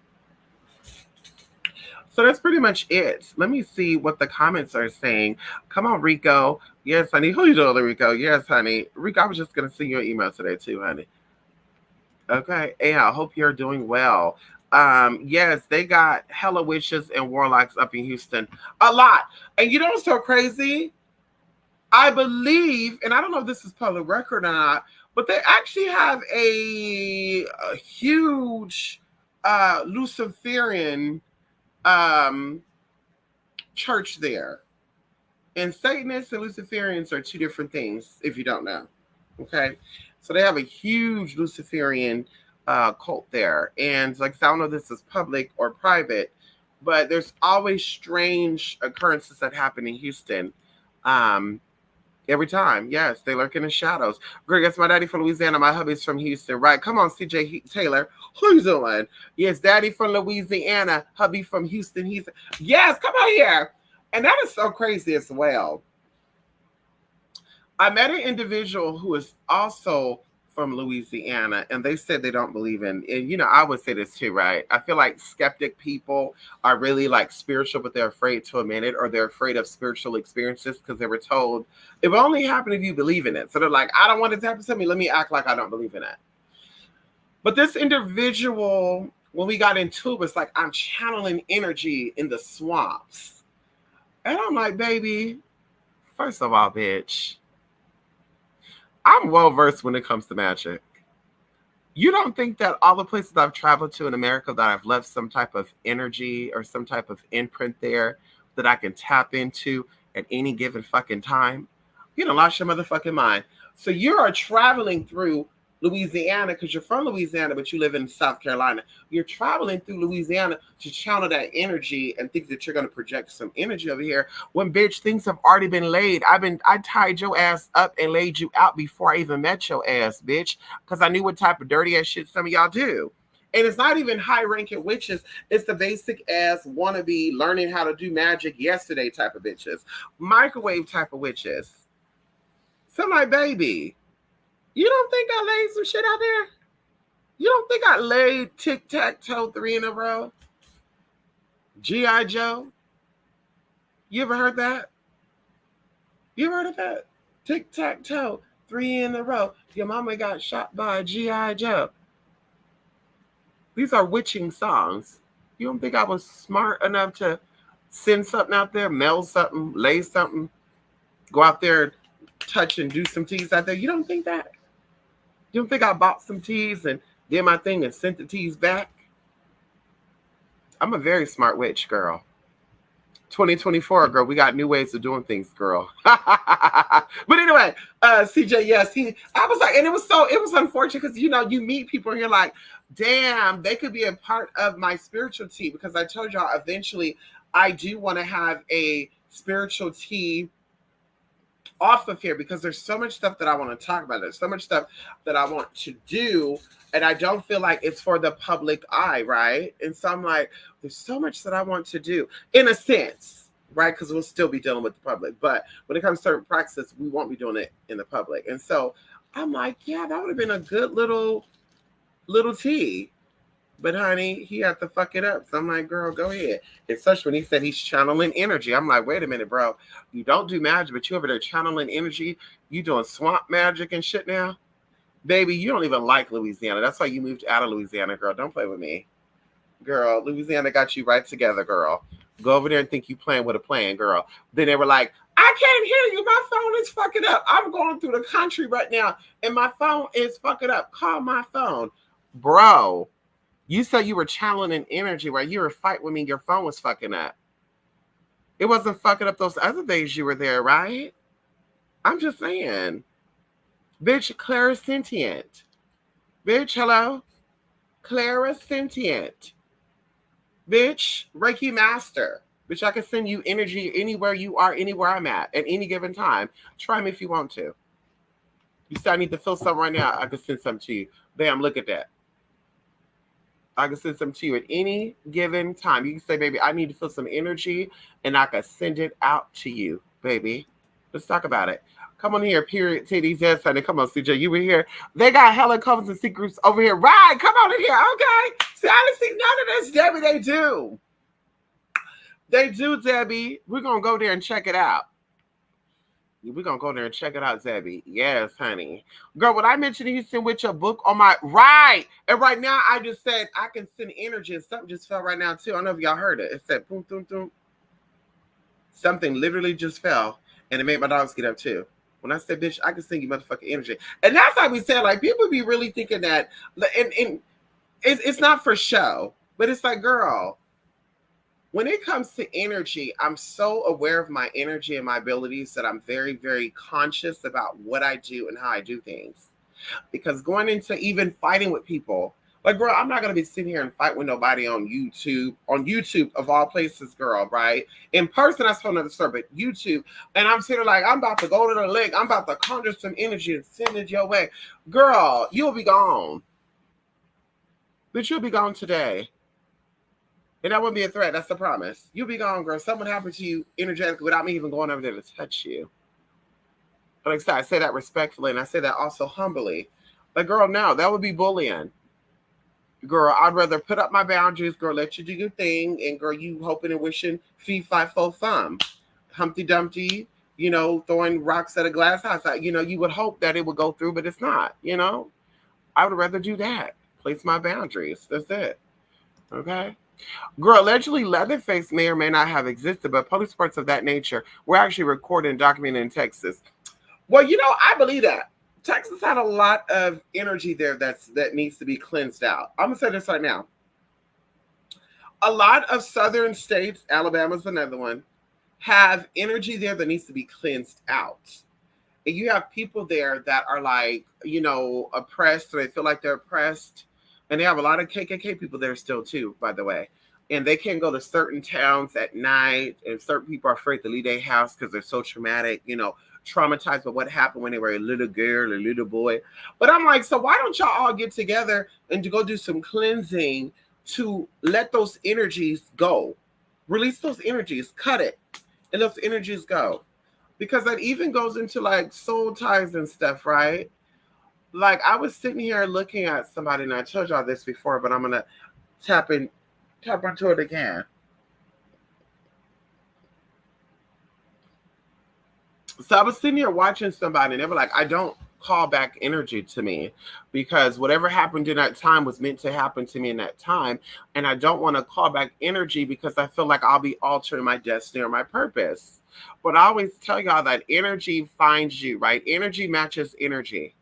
So that's pretty much it. Let me see what the comments are saying. Come on, Rico. Yes, honey. Who you doing, Rico? Yes, honey. Rico, I was just going to send you an email today too, honey. Okay. Yeah, I hope you're doing well. Yes, they got hella witches and warlocks up in Houston. A lot. And you know what's so crazy? I believe, and I don't know if this is public record or not, but they actually have a huge Luciferian church there. And Satanists and Luciferians are two different things, if you don't know. Okay. So they have a huge Luciferian cult there. And like, I don't know if this is public or private, but there's always strange occurrences that happen in Houston. Every time. Yes, they lurk in the shadows. Greg, that's my daddy from Louisiana. My hubby's from Houston. Right. Come on, CJ Taylor. Who you doing? Yes, daddy from Louisiana. Hubby from Houston. Yes, come on here. And that is so crazy as well. I met an individual who is also from Louisiana, and they said they don't believe in, and I would say this too, right? I feel like skeptic people are really like spiritual, but they're afraid to admit it, or they're afraid of spiritual experiences because they were told it will only happen if you believe in it. So they're like, I don't want it to happen to me. Let me act like I don't believe in it. But this individual, when we got into it, was like, I'm channeling energy in the swamps. And I'm like, baby, first of all, bitch, I'm well-versed when it comes to magic. You don't think that all the places I've traveled to in America that I've left some type of energy or some type of imprint there that I can tap into at any given fucking time? You don't lost your motherfucking mind. So you are traveling through Louisiana because you're from Louisiana, but you live in South Carolina. You're traveling through Louisiana to channel that energy and think that you're going to project some energy over here when, bitch, things have already been laid. I tied your ass up and laid you out before I even met your ass, bitch, because I knew what type of dirty ass shit some of y'all do. And it's not even high-ranking witches. It's the basic ass wannabe learning how to do magic yesterday type of bitches. Microwave type of witches. So my baby, you don't think I laid some shit out there? You don't think I laid tic-tac-toe 3 in a row? G.I. Joe? You ever heard that? You ever heard of that? Tic-tac-toe 3 in a row. Your mama got shot by a G.I. Joe. These are witching songs. You don't think I was smart enough to send something out there, mail something, lay something, go out there, touch and do some teas out there? You don't think that? You don't think I bought some teas and did my thing and sent the teas back? I'm a very smart witch, girl. 2024, girl, we got new ways of doing things, girl. But anyway, CJ, yes, I was like, and it was unfortunate because, you meet people and you're like, damn, they could be a part of my spiritual tea, because I told y'all eventually I do want to have a spiritual tea off of here, because there's so much stuff that I want to talk about. There's so much stuff that I want to do, and I don't feel like it's for the public eye, right? And so I'm like, there's so much that I want to do, in a sense, right? Because we'll still be dealing with the public, but when it comes to certain practices, we won't be doing it in the public. And so I'm like, yeah, that would have been a good little tea. But honey, he had to fuck it up. So I'm like, girl, go ahead. It's such when he said he's channeling energy. I'm like, wait a minute, bro. You don't do magic, but you over there channeling energy. You doing swamp magic and shit now? Baby, you don't even like Louisiana. That's why you moved out of Louisiana, girl. Don't play with me. Girl, Louisiana got you right together, girl. Go over there and think you playing with a plan, girl. Then they were like, I can't hear you. My phone is fucking up. I'm going through the country right now, and my phone is fucking up. Call my phone. Bro. You said you were channeling energy, right? You were fighting with me. Your phone was fucking up. It wasn't fucking up those other days you were there, right? I'm just saying. Bitch, Clara Sentient. Bitch, hello? Clara Sentient. Bitch, Reiki Master. Bitch, I can send you energy anywhere you are, anywhere I'm at any given time. Try me if you want to. You say I need to feel something right now, I can send something to you. Bam, look at that. I can send something to you at any given time. You can say, baby, I need to feel some energy, and I can send it out to you, baby. Let's talk about it. Come on here, period, titties, yes, honey. Come on, CJ, you were here. They got hella covers and secrets over here. Right, come on in here, okay? See, I didn't see none of this, Debbie. They do. They do, Debbie. We're going to go there and check it out. We're going to go there and check it out, Debbie. Yes, honey. Girl, what I mentioned you send with your book on my... Right. And right now, I just said I can send energy. And something just fell right now, too. I don't know if y'all heard it. It said, boom, boom, boom. Something literally just fell. And it made my dogs get up, too. When I said, bitch, I can send you motherfucking energy. And that's how we said, like, people be really thinking that... And it's not for show. But it's like, girl... When it comes to energy, I'm so aware of my energy and my abilities that I'm very, very conscious about what I do and how I do things. Because going into even fighting with people, like, girl, I'm not going to be sitting here and fight with nobody on YouTube of all places, girl, right? In person, that's for another story, but YouTube. And I'm sitting like, I'm about to go to the lake. I'm about to conjure some energy and send it your way. Girl, you'll be gone. But you'll be gone today. And that wouldn't be a threat. That's the promise. You'll be gone, girl. Something happened to you energetically without me even going over there to touch you. But like I said, I say that respectfully, and I say that also humbly. Like, girl, no, that would be bullying. Girl, I'd rather put up my boundaries, girl, let you do your thing, and girl, you hoping and wishing, fee, fi, fo, fum. Humpty Dumpty, you know, throwing rocks at a glass house. You know, you would hope that it would go through, but it's not, you know. I would rather do that. Place my boundaries. That's it. Okay? Girl, allegedly Leatherface may or may not have existed, but police reports of that nature were actually recorded and documented in Texas. Well, you know, I believe that. Texas had a lot of energy there that needs to be cleansed out. I'm going to say this right now. A lot of southern states, Alabama's another one, have energy there that needs to be cleansed out. And you have people there that are like, you know, oppressed, or they feel like they're oppressed. And they have a lot of KKK people there still, too, by the way. And they can't go to certain towns at night. And certain people are afraid to leave their house because they're so traumatic, you know, traumatized by what happened when they were a little girl or little boy. But I'm like, so why don't y'all all get together and to go do some cleansing to let those energies go? Release those energies, cut it, and those energies go. Because that even goes into like soul ties and stuff, right? Like, I was sitting here looking at somebody, and I told y'all this before, but I'm going to tap into it again. So I was sitting here watching somebody, and they were like, I don't call back energy to me because whatever happened in that time was meant to happen to me in that time. And I don't want to call back energy because I feel like I'll be altering my destiny or my purpose. But I always tell y'all that energy finds you, right? Energy matches energy.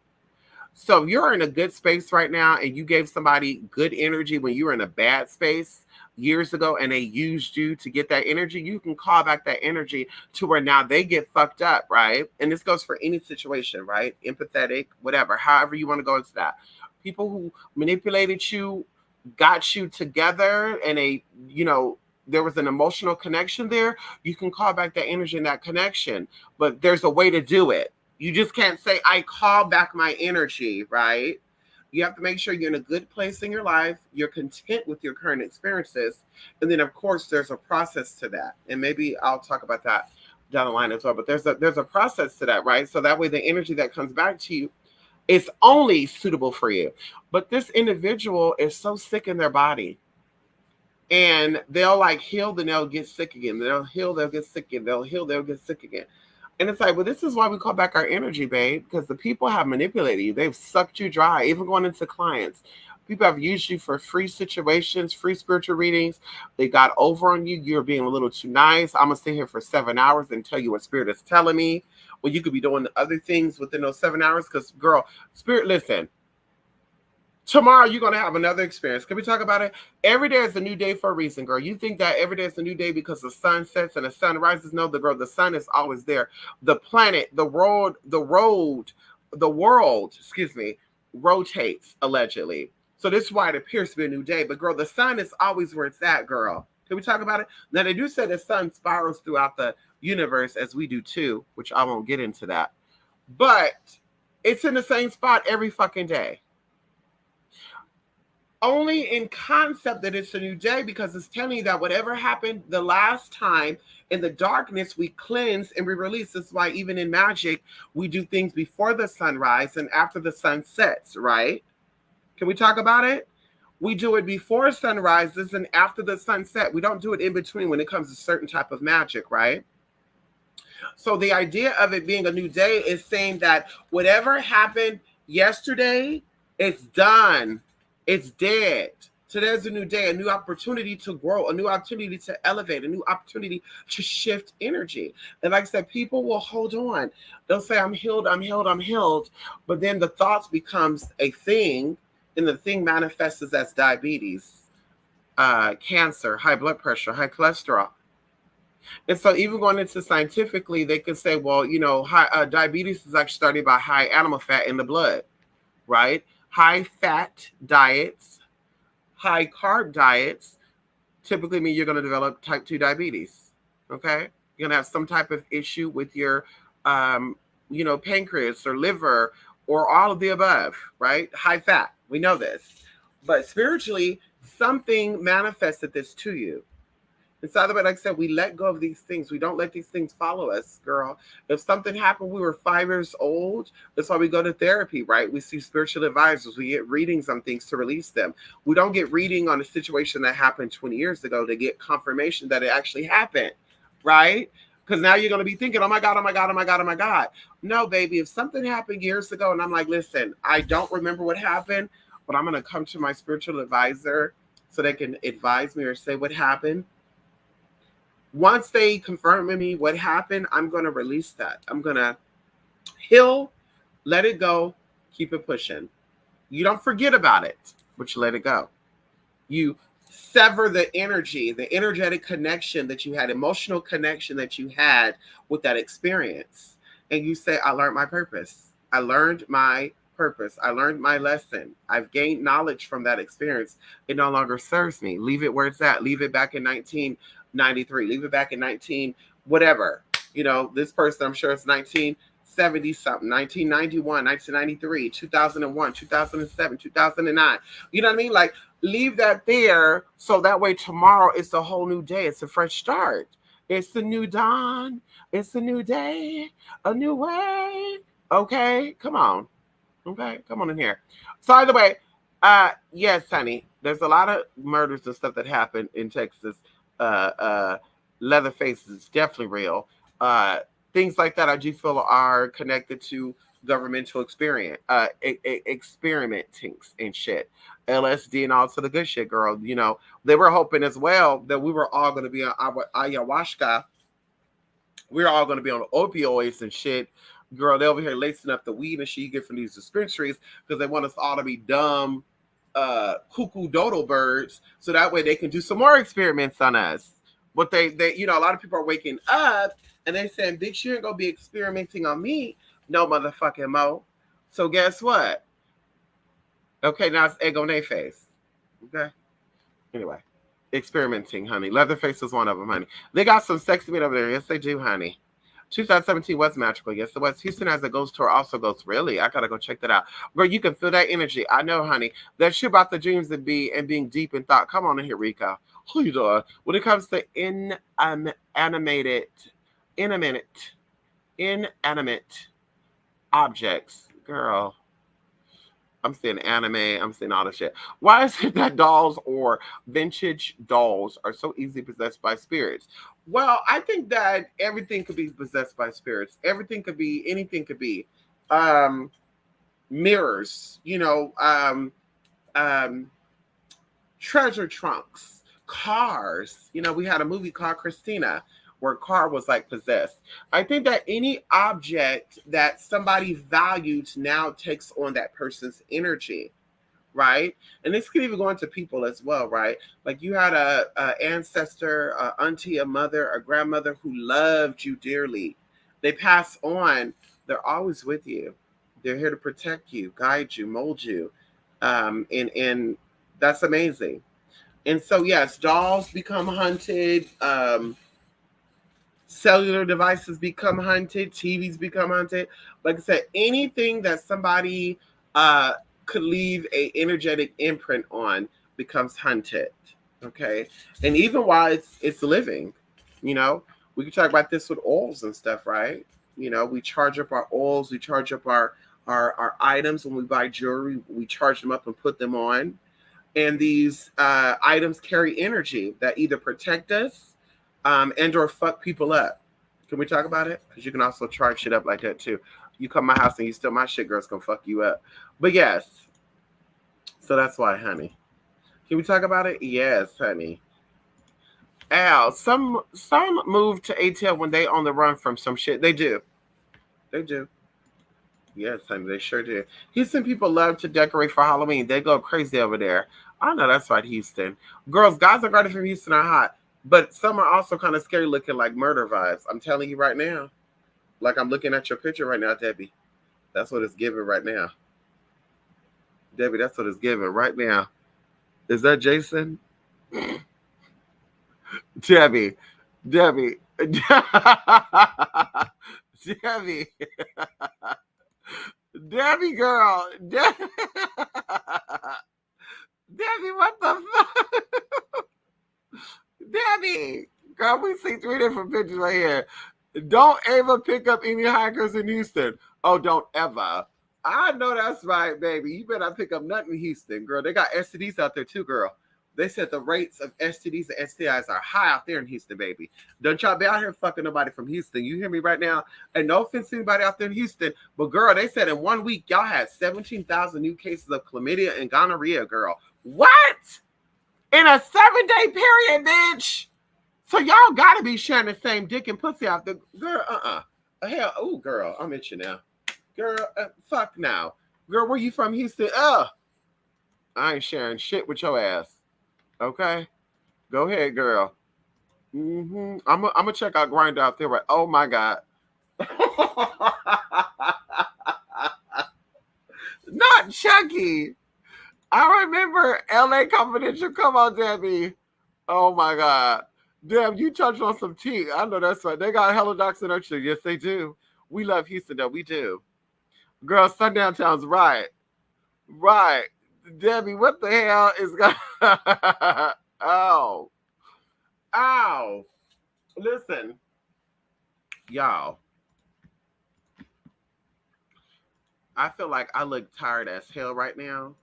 So if you're in a good space right now and you gave somebody good energy when you were in a bad space years ago and they used you to get that energy, you can call back that energy to where now they get fucked up, right? And this goes for any situation, right? Empathetic, whatever, however you want to go into that. People who manipulated you, got you together, and there was an emotional connection there, you can call back that energy and that connection. But there's a way to do it. You just can't say, I call back my energy, right? You have to make sure you're in a good place in your life. You're content with your current experiences. And then, of course, there's a process to that. And maybe I'll talk about that down the line as well. But there's a process to that, right? So that way the energy that comes back to you is only suitable for you. But this individual is so sick in their body. And they'll like heal, then they'll get sick again. They'll heal, they'll get sick again. They'll heal, they'll get sick again. And it's like, well, this is why we call back our energy, babe, because the people have manipulated you. They've sucked you dry, even going into clients. People have used you for free situations, free spiritual readings. They got over on you. You're being a little too nice. I'm going to sit here for 7 hours and tell you what spirit is telling me. Well, you could be doing other things within those 7 hours because, girl, spirit, listen. Tomorrow you're gonna have another experience. Can we talk about it? Every day is a new day for a reason, girl. You think that every day is a new day because the sun sets and the sun rises? No, the sun is always there. The planet, the world, excuse me, rotates allegedly. So this is why it appears to be a new day. But girl, the sun is always where it's at, girl. Can we talk about it? Now they do say the sun spirals throughout the universe as we do too, which I won't get into that. But it's in the same spot every fucking day. Only in concept that it's a new day, because it's telling you that whatever happened the last time in the darkness, we cleanse and we release. That's why even in magic, we do things before the sunrise and after the sun sets, right? Can we talk about it? We do it before sunrises and after the sunset. We don't do it in between when it comes to certain type of magic, right? So the idea of it being a new day is saying that whatever happened yesterday, it's done. It's dead. Today's a new day, a new opportunity to grow, a new opportunity to elevate, a new opportunity to shift energy. And like I said, people will hold on. They'll say, I'm healed, I'm healed, I'm healed. But then the thoughts becomes a thing, and the thing manifests as diabetes, cancer, high blood pressure, high cholesterol. And so even going into scientifically, they can say, well, diabetes is actually started by high animal fat in the blood, right? High fat diets, high carb diets typically mean you're going to develop type 2 diabetes. Okay. You're going to have some type of issue with your, pancreas or liver or all of the above, right? High fat. We know this. But spiritually, something manifested this to you. And so, like I said, we let go of these things. We don't let these things follow us, girl. If something happened, we were 5 years old. That's why we go to therapy, right? We see spiritual advisors. We get readings on things to release them. We don't get reading on a situation that happened 20 years ago to get confirmation that it actually happened, right? Because now you're going to be thinking, oh my God, oh my God, oh my God, oh my God. No, baby, if something happened years ago and I'm like, listen, I don't remember what happened, but I'm going to come to my spiritual advisor so they can advise me or say what happened. Once they confirm with me what happened, I'm going to release that. I'm going to heal, let it go, keep it pushing. You don't forget about it, but you let it go. You sever the energy, the energetic connection that you had, emotional connection that you had with that experience. And you say, I learned my purpose. I learned my purpose. I learned my lesson. I've gained knowledge from that experience. It no longer serves me. Leave it where it's at. Leave it back in 1993. Leave it back in 19 whatever. This person, I'm sure it's 1970 something, 1991, 1993, 2001, 2007, 2009. You know what I mean? Like, leave that there so that way tomorrow it's a whole new day. It's a fresh start. It's the new dawn. It's the new day. A new way. Okay, come on. Okay, come on in here. So either way, yes, honey, there's a lot of murders and stuff that happened in Texas. Leatherface is definitely real. Things like that I do feel are connected to governmental experimenting and shit. LSD and all to the good shit, girl. They were hoping as well that we were all going to be on ayahuasca. We were all going to be on opioids and shit. Girl, they over here lacing up the weed and shit you get from these dispensaries because they want us all to be dumb, cuckoo dodo birds, so that way they can do some more experiments on us. But they a lot of people are waking up and they saying, bitch, you ain't gonna be experimenting on me, no motherfucking mo. So guess what? Okay, now it's egg on their face. Okay. Anyway, experimenting, honey. Leatherface is one of them, honey. They got some sexy meat over there. Yes, they do, honey. 2017 was magical. Yes, it was. Houston has a ghost tour, also goes. Really? I gotta go check that out. Girl, you can feel that energy. I know, honey. That shit about the dreams and being deep in thought. Come on in here, Rico. Who you doing? When it comes to inanimate objects, girl. I'm seeing anime. I'm seeing all this shit. Why is it that dolls or vintage dolls are so easily possessed by spirits? Well, I think that everything could be possessed by spirits. Everything could be, anything could be. Mirrors, treasure trunks, cars. We had a movie called Christina where car was like possessed. I think that any object that somebody valued now takes on that person's energy, right? And this could even go into people as well, right? Like you had a ancestor, a auntie, a mother, a grandmother who loved you dearly. They pass on. They're always with you. They're here to protect you, guide you, mold you, and that's amazing. And so yes, dolls become hunted. Cellular devices become hunted, TVs become hunted. Like I said, anything that somebody uh, could leave a energetic imprint on becomes hunted. Okay, and even while it's living, you know, we can talk about this with oils and stuff, right? You know, we charge up our oils, we charge up our items when we buy jewelry, we charge them up and put them on, and these items carry energy that either protect us and or fuck people up. Can we talk about it? Because you can also charge shit up like that too. You come to my house and you steal my shit, girls gonna fuck you up. But yes, so that's why, honey. Can we talk about it? Yes, honey. Al, some move to ATL when they on the run from some shit. They do. They do. Yes, honey, they sure do. Houston people love to decorate for Halloween. They go crazy over there. I know that's right, Houston. Girls, guys are guarded from Houston are hot, but some are also kind of scary looking like murder vibes. I'm telling you right now. Like I'm looking at your picture right now, Debbie. That's what it's giving right now. Debbie, that's what it's giving right now. Is that Jason? Debbie. Debbie. Debbie. Debbie girl. Debbie, Debbie what the fuck? Debbie. Girl, we see 3 different pictures right here. Don't ever pick up any hikers in Houston. Oh, don't ever. I know that's right, baby. You better not pick up nothing in Houston, girl. They got STDs out there too, girl. They said the rates of STDs and STIs are high out there in Houston, baby. Don't y'all be out here fucking nobody from Houston. You hear me right now? And no offense to anybody out there in Houston, but girl, they said in 1 week y'all had 17,000 new cases of chlamydia and gonorrhea, girl. What? In a 7-day period, bitch. So y'all gotta be sharing the same dick and pussy out there. Girl, hell, oh, girl, I'm itching now. Girl, fuck now. Girl, where you from, Houston? I ain't sharing shit with your ass. Okay? Go ahead, girl. I'm gonna check out Grindr out there. Right? Oh my God. Not Chucky. I remember LA Confidential. Come on, Debbie. Oh my God. Damn, you touched on some tea. I know that's right. They got hella docs in our shit. Yes, they do. We love Houston, though. We do. Girl, Sundown Town's right. Right. Debbie, what the hell is going Oh. Ow. Listen. Y'all. I feel like I look tired as hell right now.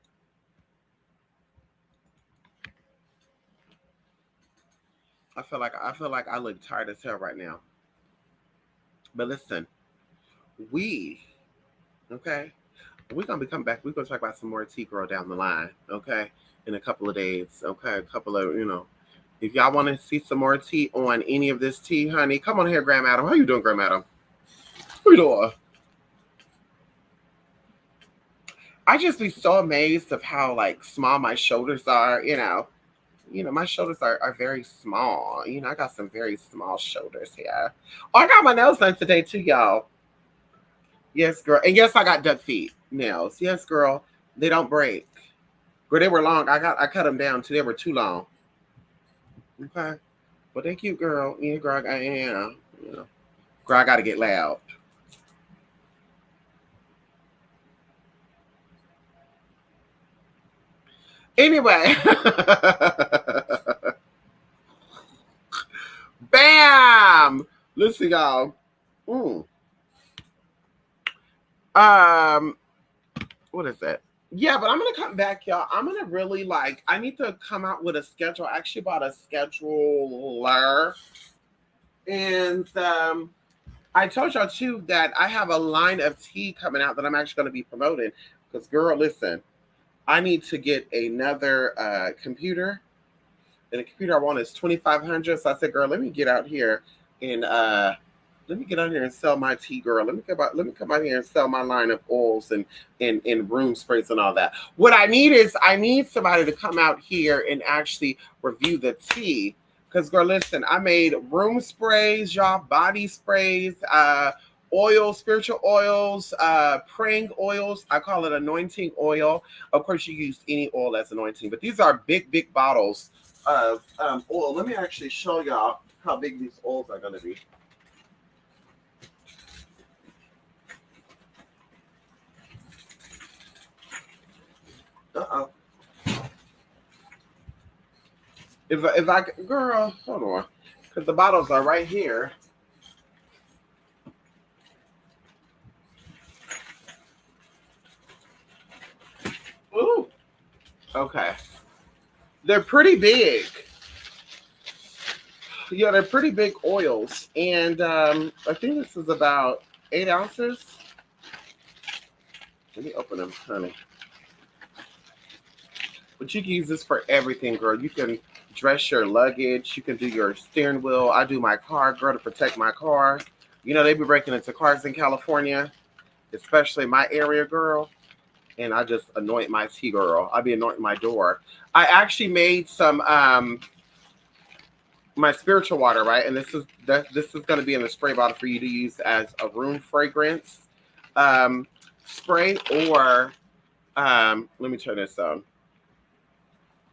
I feel like I look tired as hell right now. But listen, okay, we're gonna be coming back. We're gonna talk about some more tea, girl, down the line, okay, in a couple of days, okay, a couple of if y'all want to see some more tea on any of this tea, honey, come on here, Graham Adam. How you doing, Graham Adam? How you doing? I just be so amazed of how like small my shoulders are, my shoulders are very small. I got some very small shoulders here. Oh, I got my nails done today too, y'all. Yes, girl. And yes, I got duck feet nails. Yes, girl. They don't break. Girl, they were long. I cut them down too. They were too long. Okay. But thank you, girl. Yeah, girl, girl, I gotta get loud. Anyway. Bam! Listen, y'all. What is that? Yeah, but I'm gonna come back, y'all. I'm gonna really I need to come out with a schedule. I actually bought a scheduler. And I told y'all too that I have a line of tea coming out that I'm actually gonna be promoting. Because girl, listen, I need to get another computer. And the computer I want is $2,500. So I said, girl, let me get out here and Let me get out here and sell my tea, girl. Let me come out here and sell my line of oils and room sprays and all that. What I need is I need somebody to come out here and actually review the tea. Cause girl, listen, I made room sprays, y'all, body sprays, oil, spiritual oils, praying oils. I call it anointing oil. Of course, you use any oil as anointing, but these are big, big bottles of oil. Let me actually show y'all how big these oils are gonna be. Uh-oh. If I girl, hold on, because the bottles are right here. Ooh, okay, they're pretty big. Yeah, they're pretty big oils, and I think this is about 8 ounces. Let me open them, honey. But you can use this for everything, girl. You can dress your luggage. You can do your steering wheel. I do my car, girl, to protect my car. You know, they be breaking into cars in California, especially my area, girl. And I just anoint my tea, girl. I be anointing my door. I actually made some my spiritual water, right? And this is going to be in a spray bottle for you to use as a room fragrance spray, or let me turn this on.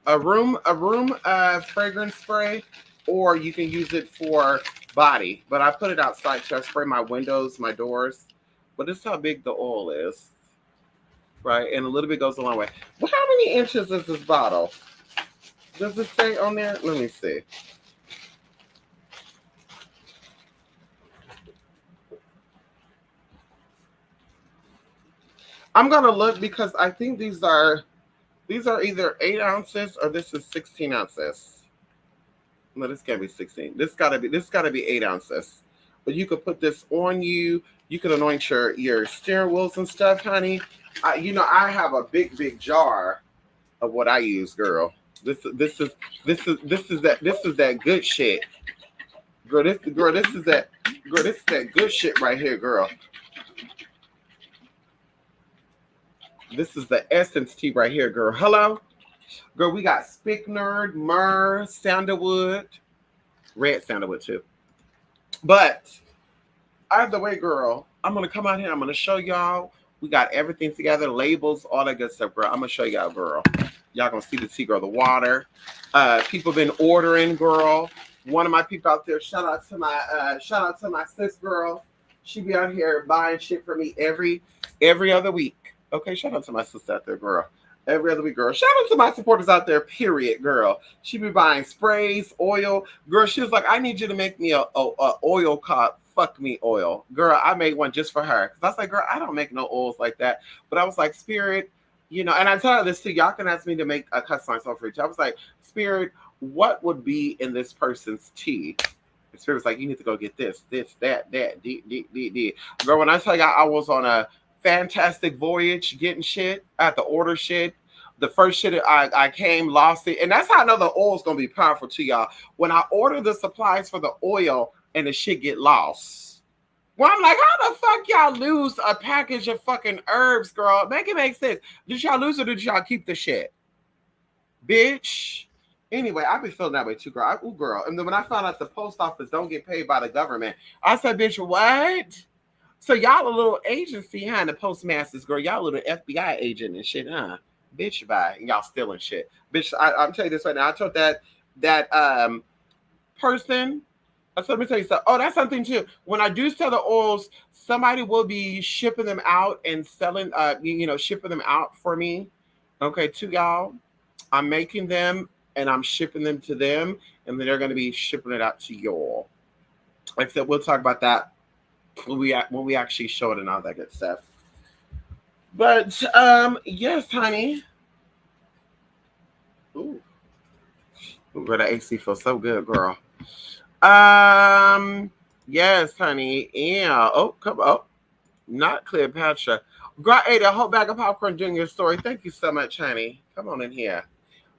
A room fragrance spray, or you can use it for body. But I put it outside to spray my windows, my doors. But this is how big the oil is, right? And a little bit goes a long way. Well, how many inches is this bottle? Does it say on there? Let me see. I'm gonna look because I think these are either 8 ounces or this is 16 ounces. No, this can't be 16. This gotta be 8 ounces. But you could put this on you. You could anoint your steering wheels and stuff, honey. I have a big jar of what I use, girl. This is that good shit. This is that good shit right here, girl. This is the essence tea right here, girl. Hello? Girl, we got spikenard, myrrh, sandalwood, red sandalwood too. But either way, girl, I'm going to come out here. I'm going to show y'all. We got everything together, labels, all that good stuff, girl. I'm going to show y'all, girl. Y'all going to see the tea, girl, the water. People been ordering, girl. One of my people out there, shout out to my sis, girl. She be out here buying shit for me every other week. Okay, shout out to my sister out there, girl. Every other week, girl. Shout out to my supporters out there, period, girl. She be buying sprays, oil. Girl, she was like, I need you to make me a oil called Fuck Me Oil. Girl, I made one just for her. Because I was like, girl, I don't make no oils like that. But I was like, Spirit, and I tell her this too. Y'all can ask me to make a customized one for each. I was like, Spirit, what would be in this person's tea? And Spirit was like, you need to go get this, that, D. Girl, when I tell y'all I was on a fantastic voyage getting shit. I had to order shit. The first shit I came, lost it. And that's how I know the oil's going to be powerful to y'all. When I order the supplies for the oil and the shit get lost. Well, I'm like, how the fuck y'all lose a package of fucking herbs, girl? Make it make sense. Did y'all lose or did y'all keep the shit? Bitch. Anyway, I be feeling that way too, girl. Girl. And then when I found out the post office don't get paid by the government, I said, bitch, what? So y'all a little agency behind the postmasters, girl. Y'all a little FBI agent and shit, huh? Bitch, bye. And y'all stealing shit. Bitch, I'm telling you this right now. I told that person, let me tell you something. Oh, that's something too. When I do sell the oils, somebody will be shipping them out and selling, shipping them out for me. Okay, to y'all. I'm making them and I'm shipping them to them, and then they're going to be shipping it out to y'all. Like I said, we'll talk about that when we actually show it and all that good stuff. But yes, honey. Ooh, girl, the AC feels so good, girl. Yes, honey. Yeah. Oh, come on. Not Cleopatra. Girl, I ate a whole bag of popcorn during your story. Thank you so much, honey. Come on in here.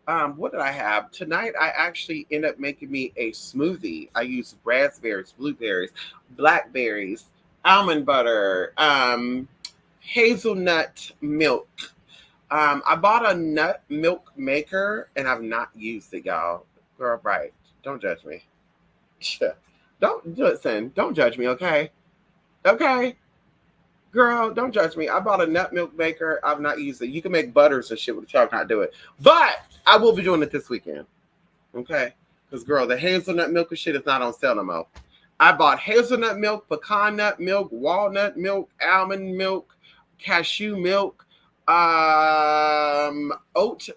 What did I have tonight? I actually ended up making me a smoothie. I used raspberries, blueberries, blackberries, almond butter, hazelnut milk. I bought a nut milk maker and I've not used it, y'all. Girl, right? Don't judge me. Don't listen. Don't judge me, okay? Okay, girl, don't judge me. I bought a nut milk maker. I've not used it. You can make butters and shit with the chalk, not do it. But I will be doing it this weekend. Okay? Because, girl, the hazelnut milk and shit is not on sale no more. I bought hazelnut milk, pecan nut milk, walnut milk, almond milk, cashew milk, oat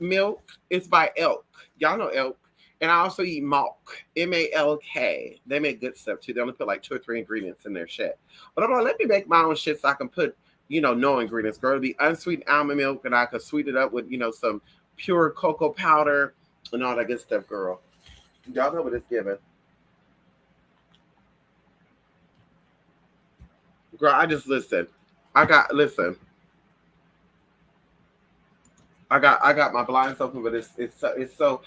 milk. It's by Elk. Y'all know Elk. And I also eat Malk, M-A-L-K. They make good stuff too. They only put like 2 or 3 ingredients in their shit. But I'm like, let me make my own shit so I can put, no ingredients. Girl, it'll be unsweetened almond milk, and I could sweeten it up with, some pure cocoa powder and all that good stuff, girl. Y'all know what it's giving. Girl, I just listen. I got my blinds open, but it's so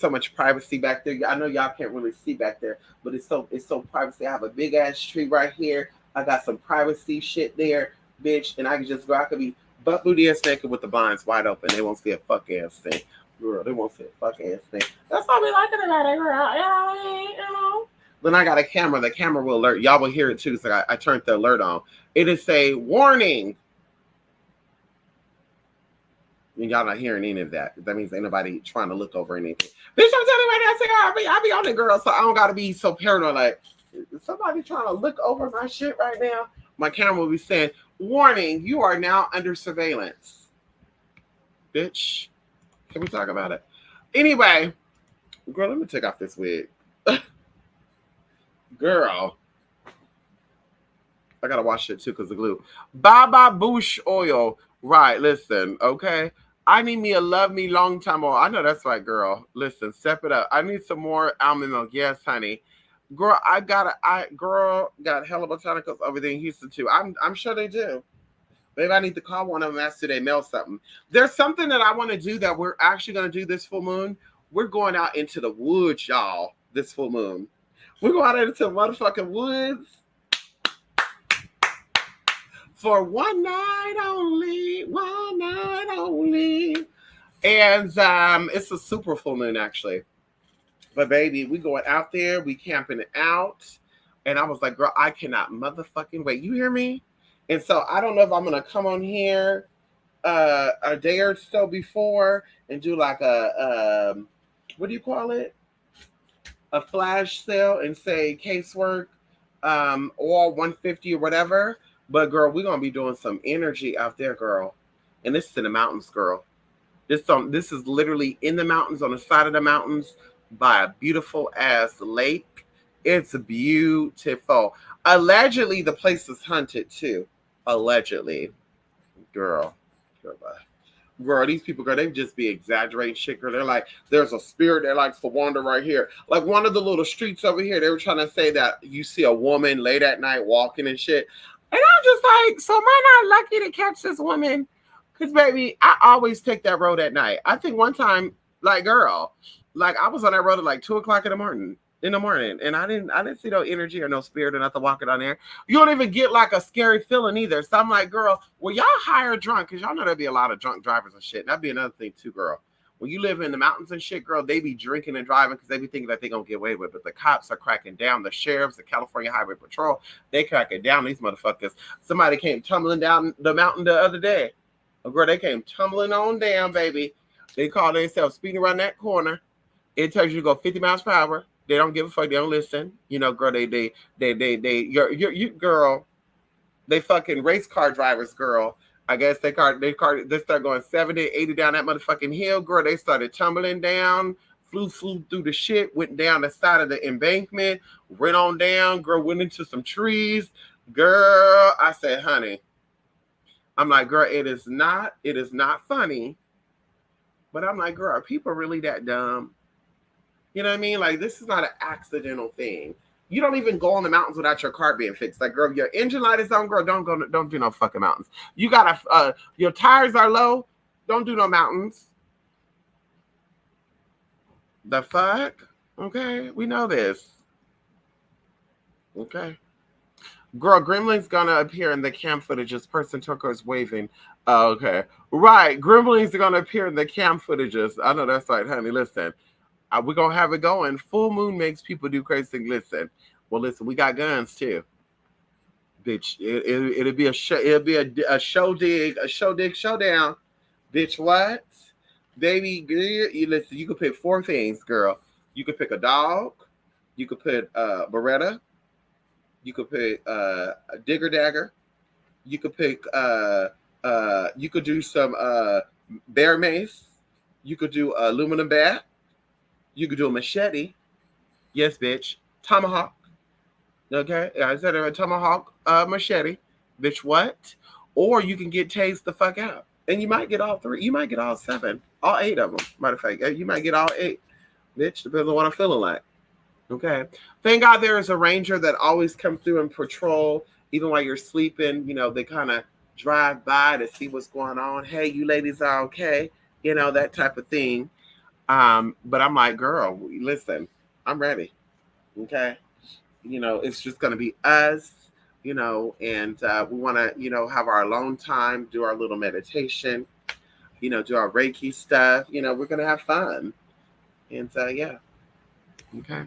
much privacy back there. I know y'all can't really see back there, but it's so privacy. I have a big ass tree right here. I got some privacy shit there, bitch, and I can just go. I could be butt booty ass naked with the blinds wide open. They won't see a fuck ass thing, girl. They won't see a fuck ass thing. That's all we liking about it, girl. You know what I mean? Then I got a camera. The camera will alert. Y'all will hear it too. So I turned the alert on. It is a warning. And y'all not hearing any of that. That means ain't nobody trying to look over anything. Bitch, I'm telling you right now, I be on it, girl, so I don't gotta be so paranoid. Like, is somebody trying to look over my shit right now? My camera will be saying, warning, you are now under surveillance. Bitch. Can we talk about it? Anyway, girl, let me take off this wig. Girl. I gotta wash it too because of glue. Baba Bush oil. Right, listen, okay? I need me a Love Me Long Time oil. I know that's right, girl. Listen, step it up. I need some more almond milk. Yes, honey. Girl, got hella botanicals over there in Houston too. I'm sure they do. Maybe I need to call one of them after they mail something. There's something that I want to do that we're actually going to do this full moon. We're going out into the woods, y'all, this full moon. We're going out into the motherfucking woods for one night only. And it's a super full moon, actually. But, baby, we going out there. We camping out. And I was like, girl, I cannot motherfucking wait. You hear me? And so I don't know if I'm going to come on here a day or so before and do like a, what do you call it? A flash sale and say casework, all 150 or whatever. But, girl, we're going to be doing some energy out there, girl. And this is in the mountains, girl. This is literally in the mountains, on the side of the mountains, by a beautiful ass lake. It's beautiful. Allegedly, the place is haunted too. Allegedly. Girl, these people, girl, they just be exaggerating shit, girl. They're like, there's a spirit that likes to wander right here. Like one of the little streets over here, they were trying to say that you see a woman late at night walking and shit. And I'm just like, so am I not lucky to catch this woman? Because, baby, I always take that road at night. I think one time, like, girl, like I was on that road at like 2 o'clock in the morning, and I didn't see no energy or no spirit or nothing walking on there. You don't even get like a scary feeling either. So I'm like, girl, well, y'all hire drunk, because y'all know there'll be a lot of drunk drivers and shit. That'd be another thing too, girl. When you live in the mountains and shit, girl, they be drinking and driving because they be thinking that they gonna get away with it. But the cops are cracking down. The sheriffs, the California Highway Patrol, they cracking down these motherfuckers. Somebody came tumbling down the mountain the other day. Oh, girl, they came tumbling on down, baby. They call themselves speeding around that corner. It tells you to go 50 miles per hour. They don't give a fuck. They don't listen. You know, girl, you girl, they fucking race car drivers, girl. I guess they start going 70, 80 down that motherfucking hill, girl. They started tumbling down, flew through the shit, went down the side of the embankment, went on down, girl, went into some trees. Girl, I said, honey, I'm like, girl, it is not funny. But I'm like, girl, are people really that dumb? You know what I mean? Like, this is not an accidental thing. You don't even go on the mountains without your car being fixed. Like, girl, your engine light is on, girl, don't do no fucking mountains. You gotta, your tires are low, don't do no mountains. The fuck? Okay, we know this. Okay. Girl, Gremlin's gonna appear in the cam footage as person turquoise waving. Oh, okay. Right. Gremlin's gonna appear in the cam footages. I know that's right, honey. Listen. We're gonna have it going. Full moon makes people do crazy things. Listen. Well, listen, we got guns too. Bitch. It'll be a show, it'll be a show dig showdown. Bitch, what? Baby, you listen, you could pick 4 things, girl. You could pick a dog, you could pick Beretta, you could pick a digger dagger, you could pick you could do some bear mace, you could do aluminum bat, you could do a machete. Yes, bitch. Tomahawk. Okay, I said a tomahawk machete. Bitch, what? Or you can get tased the fuck out. And you might get all 3. You might get all 7. All 8 of them. Matter of fact, you might get all 8. Bitch, depends on what I'm feeling like. Okay. Thank God there is a ranger that always comes through and patrol, even while you're sleeping. You know, they kind of drive by to see what's going on. Hey, you ladies are okay. You know, that type of thing. But I'm like, girl, listen, I'm ready. Okay. You know, it's just going to be us, you know, and we want to, you know, have our alone time, do our little meditation, you know, do our Reiki stuff. You know, we're going to have fun. And yeah. Okay.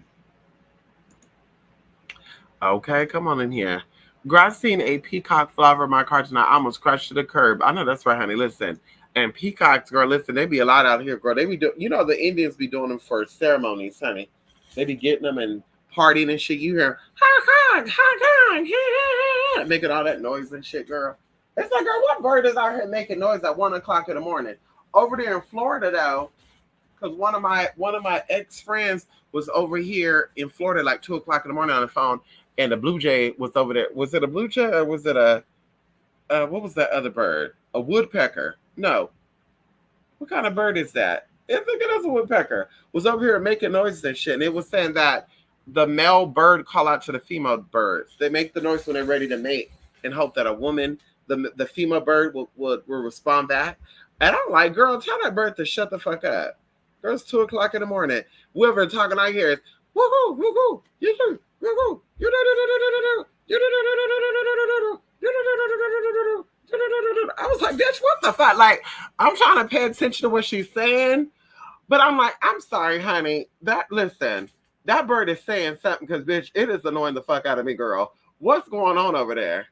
Okay, come on in here. Girl, I seen a peacock fly over my car tonight. I almost crashed to the curb. I know that's right, honey. Listen. And peacocks, girl, listen, they be a lot out here, girl. They be you know, the Indians be doing them for ceremonies, honey. They be getting them and partying and shit. You hear making all that noise and shit, girl. It's like, girl, what bird is out here making noise at 1 o'clock in the morning? Over there in Florida, though, because one of my ex-friends was over here in Florida like 2 o'clock in the morning on the phone, and the blue jay was over there. Was it a blue jay or was it a what was that other bird? A woodpecker? No. What kind of bird is that? I think it is a woodpecker. Was over here making noises and shit, and it was saying that the male bird call out to the female birds. They make the noise when they're ready to mate and hope that a woman, the female bird will respond back. And I'm like, girl, tell that bird to shut the fuck up. Girl, it's 2 o'clock in the morning. Whoever talking out here is woo-hoo, woo-hoo, you-hoo, woo-hoo, I was like, bitch, what the fuck? Like, I'm trying to pay attention to what she's saying, but I'm like, I'm sorry, honey. Listen, that bird is saying something because, bitch, it is annoying the fuck out of me, girl. What's going on over there?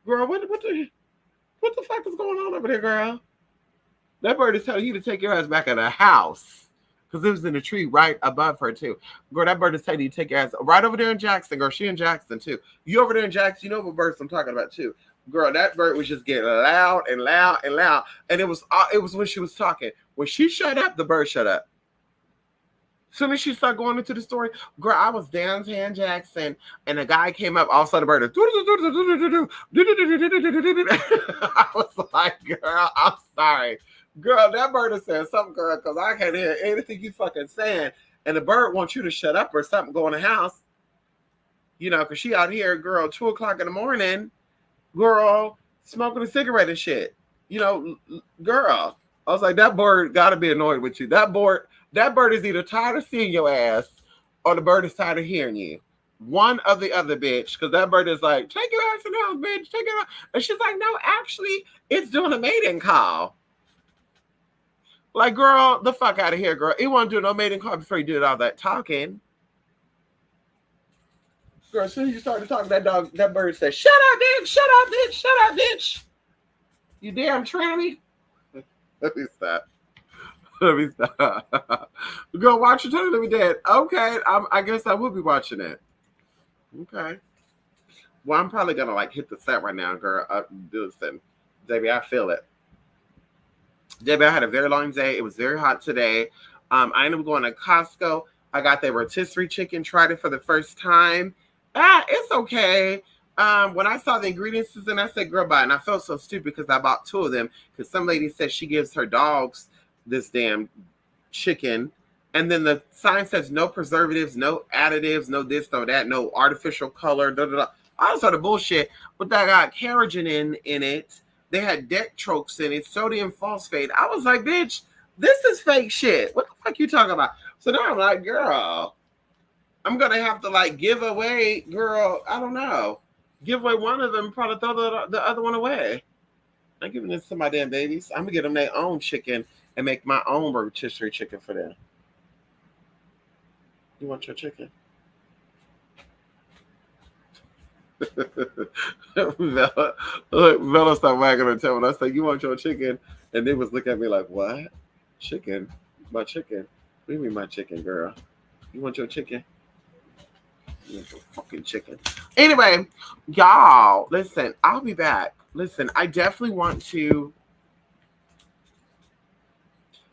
Girl, what the fuck is going on over there, girl? That bird is telling you to take your ass back in the house. Because it was in a tree right above her, too. Girl, that bird is telling you to take your ass right over there in Jackson. Girl, she in Jackson, too. You over there in Jackson, you know what birds I'm talking about, too. Girl, that bird was just getting loud and loud and loud. And it was when she was talking. When she shut up, the bird shut up. As soon as she started going into the story, girl, I was downtown Jackson, and a guy came up, all of a sudden the bird I was like, girl, I'm sorry. Girl, that bird is saying something, girl, because I can't hear anything you fucking saying. And the bird wants you to shut up or something, go in the house. You know, because she out here, girl, 2 o'clock in the morning, girl, smoking a cigarette and shit. You know, girl. I was like, that bird got to be annoyed with you. That bird is either tired of seeing your ass or the bird is tired of hearing you. One or the other, bitch. Because that bird is like, take your ass in the house, bitch. Take it out. And she's like, no, actually, it's doing a mating call. Like, girl, the fuck out of here, girl. It won't do no mating call before you did all that talking. Girl, as soon as you started talking, that bird said, shut up, bitch, shut up, bitch, shut up, bitch. You damn tranny. Let me stop. Girl, watch your tongue, let me dead. Okay, I guess I will be watching it. Okay. Well, I'm probably gonna like hit the set right now, girl. Listen, Debbie, I feel it. Debbie, I had a very long day. It was very hot today. I ended up going to Costco. I got their rotisserie chicken, tried it for the first time. It's okay. When I saw the ingredients and I said, girl, buy it. And I felt so stupid because I bought 2 of them because some lady said she gives her dogs this damn chicken. And then the sign says no preservatives, no additives, no this, no that, no artificial color, all sort of bullshit. But that got carrageenan in it. They had dextrose in it, sodium phosphate. I was like, bitch, this is fake shit. What the fuck you talking about? So now I'm like, girl, I'm gonna have to like give away, girl. I don't know, give away one of them, probably throw the other one away. I'm giving this to my damn babies. I'm gonna get them their own chicken and make my own rotisserie chicken for them. You want your chicken? Bella, look, Bella stopped wagging her tail when I said, "You want your chicken?" And they was looking at me like, "What? Chicken? My chicken? What do you mean my chicken, girl? You want your chicken? You want your fucking chicken?" Anyway, y'all, listen, I'll be back. Listen, I definitely want to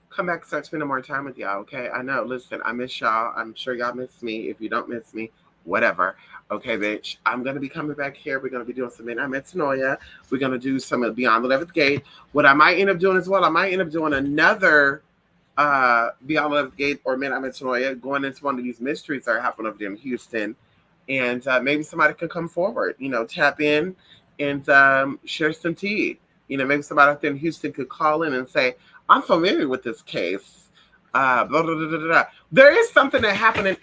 come back and start spending more time with y'all, okay? I know, listen, I miss y'all. I'm sure y'all miss me. If you don't miss me, whatever. Okay, bitch. I'm going to be coming back here. We're going to be doing some Midnight Metanoia. We're going to do some of Beyond the 11th Gate. What I might end up doing as well, I might end up doing another Beyond the 11th Gate or Midnight Metanoia, going into one of these mysteries that are happening over there in Houston. And maybe somebody can come forward, tap in and share some tea. Maybe somebody out there in Houston could call in and say, I'm familiar with this case. Blah, blah, blah, blah, blah. There is something that happened in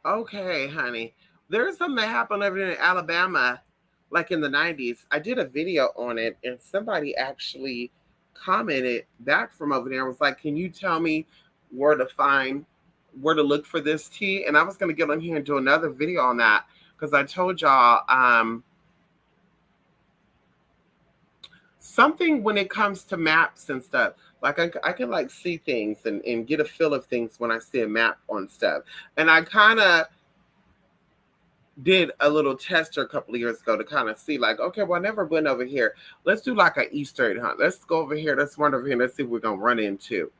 Okay, honey. There's something that happened over in Alabama, like in the 90s. I did a video on it, and somebody actually commented back from over there and was like, can you tell me where to find, where to look for this tea? And I was going to get on here and do another video on that because I told y'all something when it comes to maps and stuff. Like I can like see things and get a feel of things when I see a map on stuff. And I kind of did a little tester a couple of years ago to kind of see like, okay, well, I never been over here. Let's do like an Easter egg hunt. Let's go over here. Let's run over here. Let's see what we're going to run into.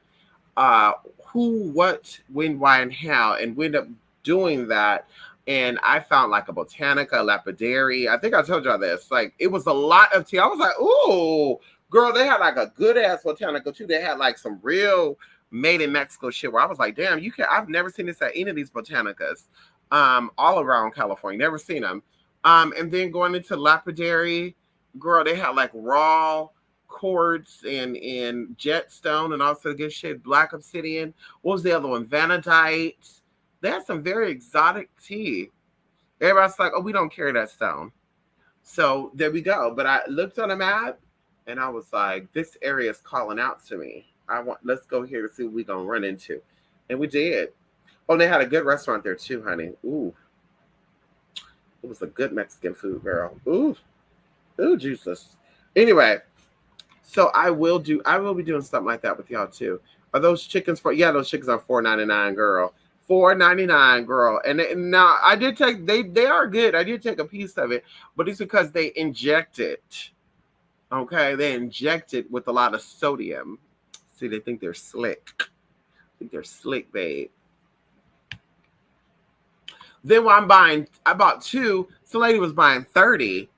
Who, what, when, why, and how. And we ended up doing that. And I found like a Botanica, Lapidary. I think I told y'all this. Like, it was a lot of tea. I was like, ooh, girl, they had like a good ass Botanica too. They had like some real made in Mexico shit where I was like, damn, I've never seen this at any of these Botanicas. All around California, never seen them. And then going into Lapidary, girl, they had like raw quartz and jetstone and also good shit, black obsidian. What was the other one? Vanadite. They had some very exotic tea. Everybody's like, oh, we don't carry that stone. So there we go. But I looked on a map and I was like, this area is calling out to me. Let's go here to see what we're gonna run into. And we did. Oh, they had a good restaurant there too, honey. Ooh. It was a good Mexican food, girl. Ooh. Ooh, Jesus. Anyway, so I will be doing something like that with y'all too. Are those chickens those chickens are $4.99, girl. $4.99, girl. And now I did take they are good. I did take a piece of it, but it's because they inject it. Okay, they inject it with a lot of sodium. See, they think they're slick. Babe. Then when I bought two. So lady was buying 30.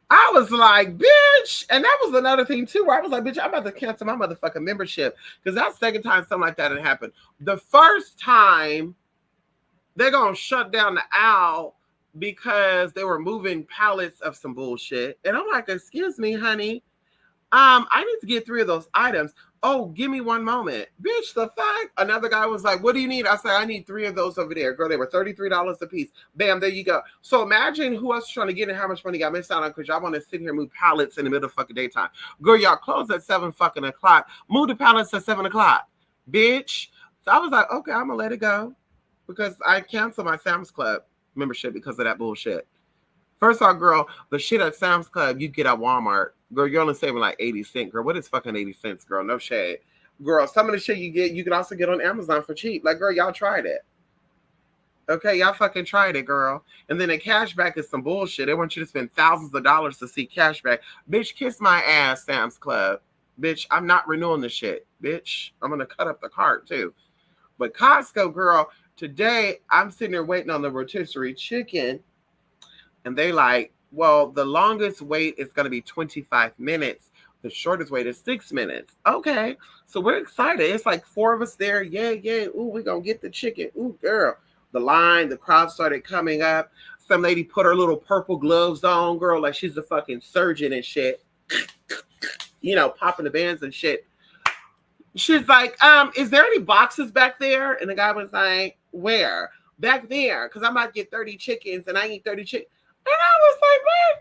I was like, bitch. And that was another thing too, where I was like, bitch, I'm about to cancel my motherfucking membership. Because that's the second time something like that had happened. The first time, they're going to shut down the Owl because they were moving pallets of some bullshit. And I'm like, excuse me, honey. I need to get 3 of those items. Oh, give me one moment. Bitch, the fuck? Another guy was like, what do you need? I said, I need 3 of those over there. Girl, they were $33 a piece. Bam, there you go. So imagine who else is trying to get and how much money got missed out on because y'all want to sit here and move pallets in the middle of fucking daytime. Girl, y'all close at 7 fucking o'clock. Move the pallets at 7 o'clock. Bitch. So I was like, okay, I'm going to let it go because I canceled my Sam's Club membership because of that bullshit. First of all, girl, the shit at Sam's Club you get at Walmart, girl, you're only saving like 80 cents, girl. What is fucking 80 cents, girl? No shade. Girl, some of the shit you can also get on Amazon for cheap. Like, girl, y'all tried it. Okay, y'all fucking tried it, girl. And then the cashback is some bullshit. They want you to spend thousands of dollars to see cashback. Bitch, kiss my ass, Sam's Club. Bitch, I'm not renewing the shit. Bitch, I'm going to cut up the cart too. But Costco, girl, today I'm sitting there waiting on the rotisserie chicken. And they like, well, the longest wait is going to be 25 minutes. The shortest wait is 6 minutes. Okay. So we're excited. It's like 4 of us there. Yeah, yeah. Ooh, we're going to get the chicken. Ooh, girl. The crowd started coming up. Some lady put her little purple gloves on, girl, like she's a fucking surgeon and shit. Popping the bands and shit. She's like, is there any boxes back there? And the guy was like, where? Back there. Because I might get 30 chickens and I eat 30 chickens. And I was like, man,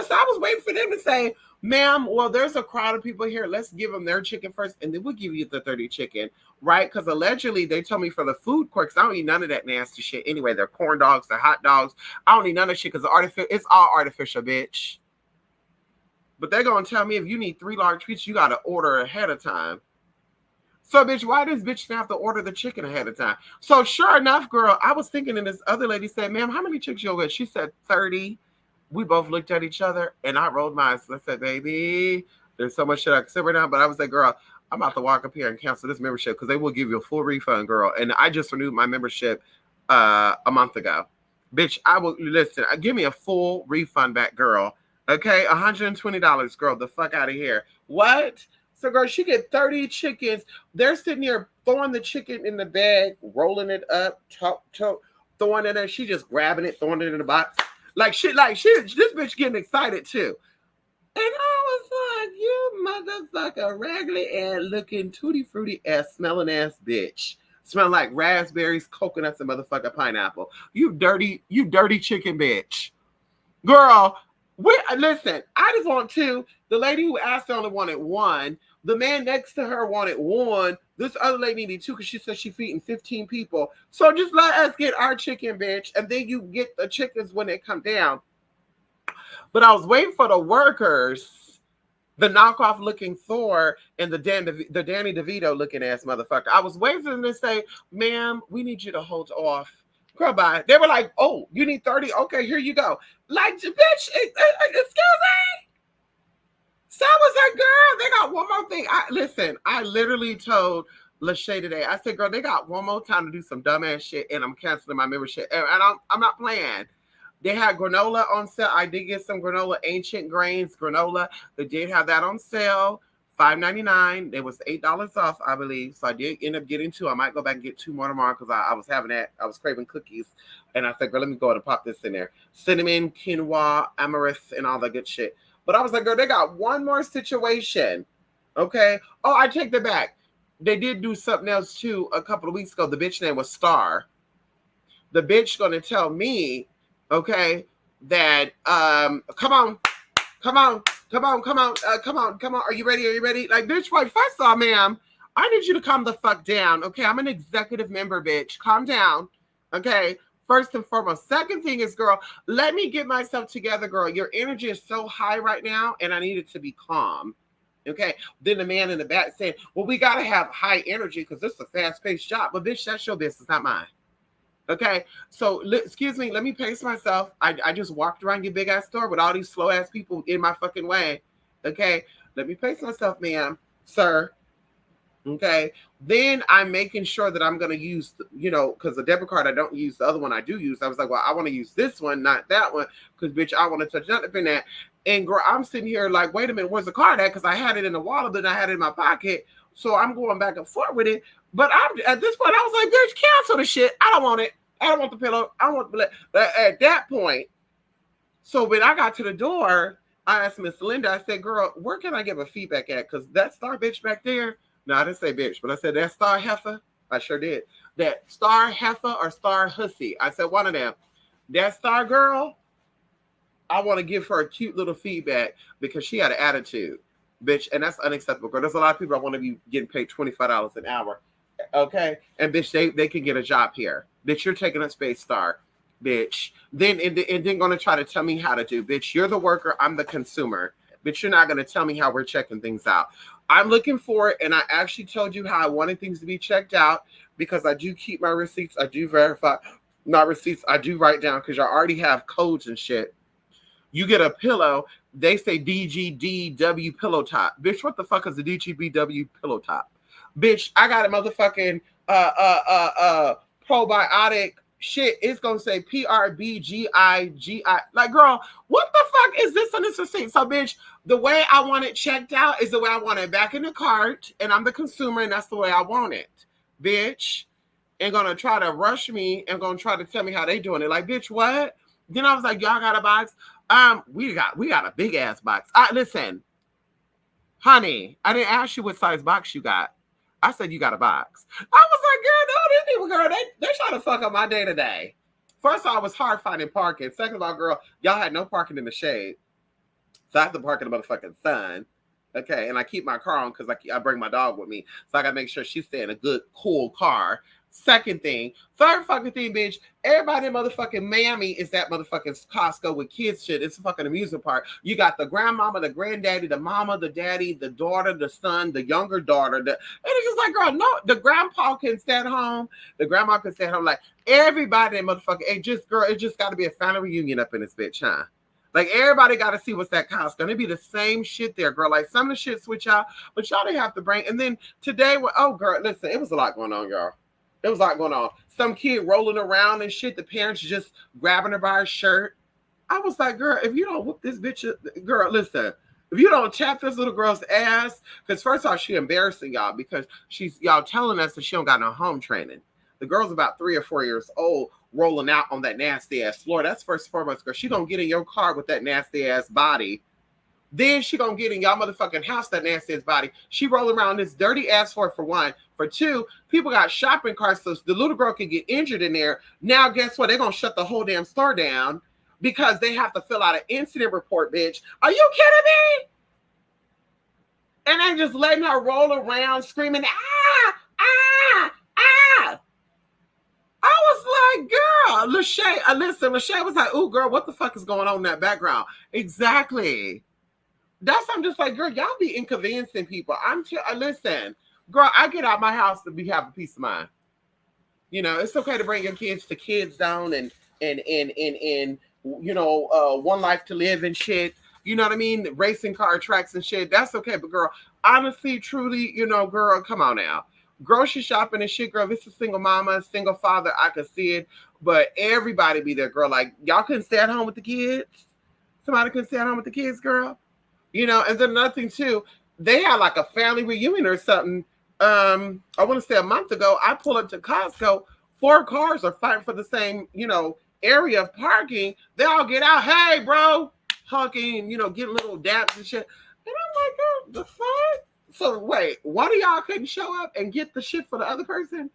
So I was waiting for them to say, ma'am, well, there's a crowd of people here. Let's give them their chicken first, and then we'll give you the 30 chicken, right? Because allegedly they told me for the food court, because I don't eat none of that nasty shit anyway. They're corn dogs, they're hot dogs. I don't eat none of shit because it's all artificial, bitch. But they're going to tell me if you need 3 large pieces, you got to order ahead of time. So, bitch, why does bitch have to order the chicken ahead of time? So, sure enough, girl, I was thinking, and this other lady said, ma'am, how many chickens you'll get? She said 30. We both looked at each other, and I rolled my eyes. I said, baby, there's so much shit I can say right now. But I was like, girl, I'm about to walk up here and cancel this membership because they will give you a full refund, girl. And I just renewed my membership a month ago. Bitch, I will, listen, give me a full refund back, girl. Okay, $120, girl, the fuck out of here. What? So, girl, she get 30 chickens. They're sitting here throwing the chicken in the bag, rolling it up, throwing it in. She just grabbing it, throwing it in the box. This bitch getting excited too. And I was like, you motherfucker, raggedy ass looking, tutti frutti ass, smelling ass bitch. Smelling like raspberries, coconuts, and motherfucking pineapple. You dirty chicken bitch. Girl, listen, I just want 2. The lady who asked only wanted 1. The man next to her wanted 1. This other lady needed 2 because she said she's feeding 15 people. So just let us get our chicken, bitch, and then you get the chickens when they come down. But I was waiting for the workers, the knockoff looking Thor and the Danny DeVito looking ass motherfucker. I was waiting for them to say, ma'am, we need you to hold off. Girl, bye. They were like, oh, you need 30? Okay, here you go. Like, bitch, excuse me? So I was like, girl, they got one more thing. I literally told Lachey today, I said, girl, they got one more time to do some dumbass shit, and I'm canceling my membership. And I'm not playing. They had granola on sale. I did get some granola, Ancient Grains granola. They did have that on sale, $5.99. It was $8 off, I believe. So I did end up getting 2. I might go back and get 2 more tomorrow because I was having that. I was craving cookies. And I said, girl, let me go ahead and pop this in there. Cinnamon, quinoa, amaranth, and all that good shit. But I was like, girl, they got one more situation. Okay. Oh, I take that back. They did do something else too a couple of weeks ago. The bitch name was Star. The bitch gonna tell me, okay, that come on. Are you ready? Like, bitch, wait, first of all, ma'am, I need you to calm the fuck down. Okay, I'm an executive member, bitch. Calm down. Okay. First and foremost. Second thing is, girl, let me get myself together, girl. Your energy is so high right now, and I need it to be calm. Okay. Then the man in the back saying, well, we got to have high energy because this is a fast-paced job. But, bitch, that's your business, not mine. Okay. So, excuse me. Let me pace myself. I just walked around your big-ass store with all these slow-ass people in my fucking way. Okay. Let me pace myself, ma'am, sir. Okay. Then I'm making sure that I'm going to use, because the debit card I don't use, the other one I do use. I was like, well, I want to use this one, not that one, because, bitch, I want to touch nothing in that. And, girl, I'm sitting here like, wait a minute, where's the card at? Because I had it in the wallet, then I had it in my pocket. So I'm going back and forth with it. But at this point, I was like, bitch, cancel the shit. I don't want it. I don't want the pillow. I don't want the. But at that point, so when I got to the door, I asked Miss Linda, I said, girl, where can I give a feedback at? Because that Star bitch back there, no, I didn't say bitch, but I said that Star heifer. I sure did. That Star heifer or Star hussy. I said one of them. That Star girl, I want to give her a cute little feedback because she had an attitude, bitch, and that's unacceptable, girl. There's a lot of people that want to be getting paid $25 an hour, okay? And, bitch, they can get a job here. Bitch, you're taking up space, Star, bitch. Then going to try to tell me how to do, bitch. You're the worker. I'm the consumer. Bitch, you're not going to tell me how we're checking things out. I'm looking for it, and I actually told you how I wanted things to be checked out because I do keep my receipts. I do verify my receipts. I do write down because I already have codes and shit. You get a pillow, they say DGDW pillow top. Bitch, what the fuck is a DGBW pillow top? Bitch, I got a motherfucking probiotic shit. It's gonna say PRBGIGI. Like, girl, what the fuck is this on this receipt? So, bitch, the way I want it checked out is the way I want it back in the cart, and I'm the consumer, and that's the way I want it, bitch. And gonna try to rush me and gonna try to tell me how they doing it. Like, bitch, what? Then I was like, y'all got a box? We got a big ass box. Listen, honey, I didn't ask you what size box you got. I said you got a box. I was like, girl, no, these people, girl, they trying to fuck up my day today. First of all, it was hard finding parking. Second of all, girl, y'all had no parking in the shade. So I have to park in the motherfucking sun. Okay, and I keep my car on because I bring my dog with me. So I got to make sure she's staying in a good, cool car. Second thing. Third fucking thing, bitch. Everybody in motherfucking Miami is that motherfucking Costco with kids shit. It's a fucking amusement park. You got the grandmama, the granddaddy, the mama, the daddy, the daughter, the son, the younger daughter. And it's just like, girl, no, the grandpa can stay at home. The grandma can stay at home. Like, everybody in motherfucking, it just got to be a family reunion up in this bitch, huh? Like, everybody got to see what's that Costco. And it be the same shit there, girl. Like, some of the shit switch out, but y'all didn't have to bring. And then today, oh, girl, listen, it was a lot going on, y'all. There was a lot going on. Some kid rolling around and shit. The parents just grabbing her by her shirt. I was like, girl, if you don't whoop this bitch, girl, listen. If you don't tap this little girl's ass, because first off, she embarrassing y'all because y'all telling us that she don't got no home training. The girl's about 3 or 4 years old, rolling out on that nasty ass floor. That's first and foremost, girl. She gonna get in your car with that nasty ass body. Then she gonna get in y'all motherfucking house, that nasty ass body. She rolling around this dirty ass floor for one. For two, people got shopping carts so the little girl can get injured in there. Now, guess what? They're gonna shut the whole damn store down because they have to fill out an incident report, bitch. Are you kidding me? And they just letting her roll around screaming, ah, ah, ah. I was like, girl, Lachey was like, ooh, girl, what the fuck is going on in that background? Exactly. I'm just like, girl, y'all be inconveniencing people. Listen, girl, I get out my house to have a peace of mind. You know, it's okay to bring your kids to Kids Zone and One Life to Live and shit. You know what I mean? Racing car tracks and shit. That's okay. But girl, honestly, truly, girl, come on now. Grocery shopping and shit, girl. If it's a single mama, single father, I could see it. But everybody be there, girl. Like, y'all couldn't stay at home with the kids. Somebody couldn't stay at home with the kids, girl. And then another thing too, they had like a family reunion or something. I want to say a month ago, I pull up to Costco, 4 cars are fighting for the same, area of parking. They all get out, hey, bro, hugging, getting little daps and shit. And I'm like, oh, the fuck? So wait, one of y'all couldn't show up and get the shit for the other person?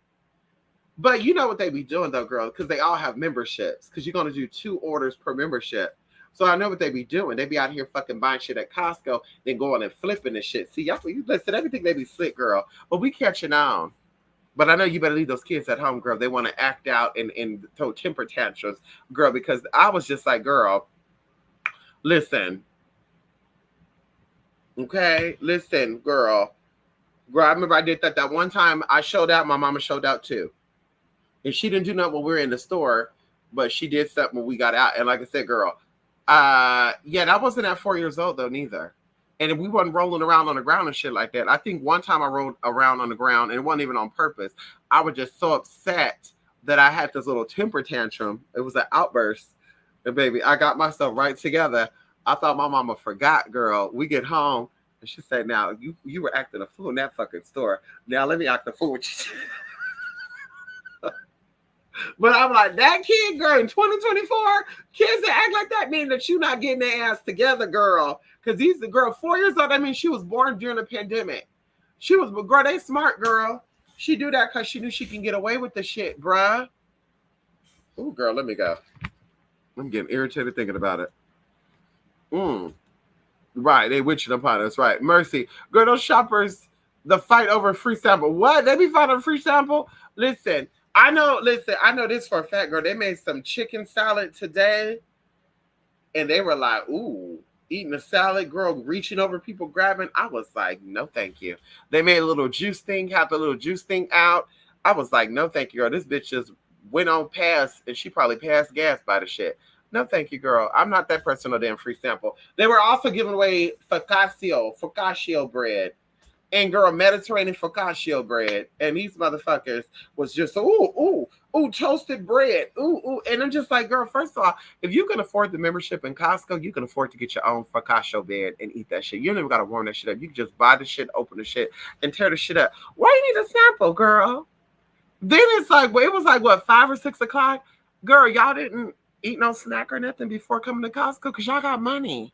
But you know what they be doing though, girl, because they all have memberships, because you're going to do 2 orders per membership. So I know what they be doing. They be out here fucking buying shit at Costco, then going and flipping and shit. See, y'all, you listen, everything they be slick, girl. But we catching on. But I know you better leave those kids at home, girl. They want to act out and throw temper tantrums, girl, because I was just like, girl, listen. Okay? Listen, girl. Girl, I remember I did that one time. I showed out. My mama showed out too. And she didn't do nothing when we were in the store, but she did something when we got out. And like I said, girl, I wasn't at 4 years old though, neither. And we wasn't rolling around on the ground and shit like that. I think one time I rolled around on the ground and it wasn't even on purpose. I was just so upset that I had this little temper tantrum. It was an outburst. And baby, I got myself right together. I thought my mama forgot, girl. We get home and she said, now you were acting a fool in that fucking store. Now let me act a fool with you. But I'm like, that kid, girl, in 2024, kids that act like that mean that you not getting their ass together, girl. Because he's the girl, 4 years old. I mean, she was born during the pandemic. Girl, they smart, girl. She do that because she knew she can get away with the shit, bruh. Ooh, girl, let me go. I'm getting irritated thinking about it. Right, they witching upon us, right. Mercy. Girl, those shoppers, the fight over free sample. What? They be fighting over free sample? Listen. I know this for a fact, girl. They made some chicken salad today, and they were like, ooh, eating a salad, girl, reaching over people, grabbing. I was like, no, thank you. They made a little juice thing, had the little juice thing out. I was like, no, thank you, girl. This bitch just went on past, and she probably passed gas by the shit. No, thank you, girl. I'm not that person. No damn free sample. They were also giving away focaccia bread. And girl, Mediterranean focaccia bread. And these motherfuckers was just, toasted bread. Ooh. And I'm just like, girl, first of all, if you can afford the membership in Costco, you can afford to get your own focaccia bread and eat that shit. You don't even got to warm that shit up. You can just buy the shit, open the shit, and tear the shit up. Why you need a sample, girl? Then it's like, well, it was like, what, 5 or 6 o'clock? Girl, y'all didn't eat no snack or nothing before coming to Costco because y'all got money.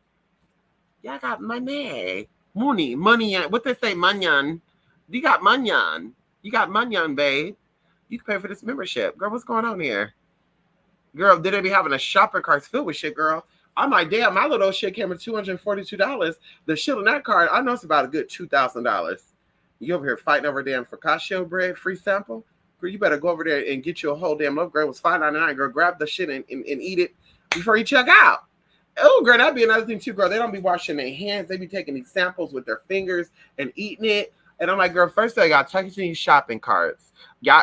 Y'all got money. Money. What they say, manyan. You got manyan. You got manyan, babe. You can pay for this membership. Girl, what's going on here? Girl, did they be having a shopping cart filled with shit, girl? I'm like, damn, my little shit came with $242. The shit on that card, I know it's about a good $2,000. You over here fighting over damn focaccia bread, free sample? Girl, you better go over there and get you a whole damn loaf. Girl, it was $5.99. Girl, grab the shit and eat it before you check out. Oh, girl, that'd be another thing too, girl. They don't be washing their hands. They be taking these samples with their fingers and eating it. And I'm like, girl, first of all, y'all tucking in these shopping carts. Y'all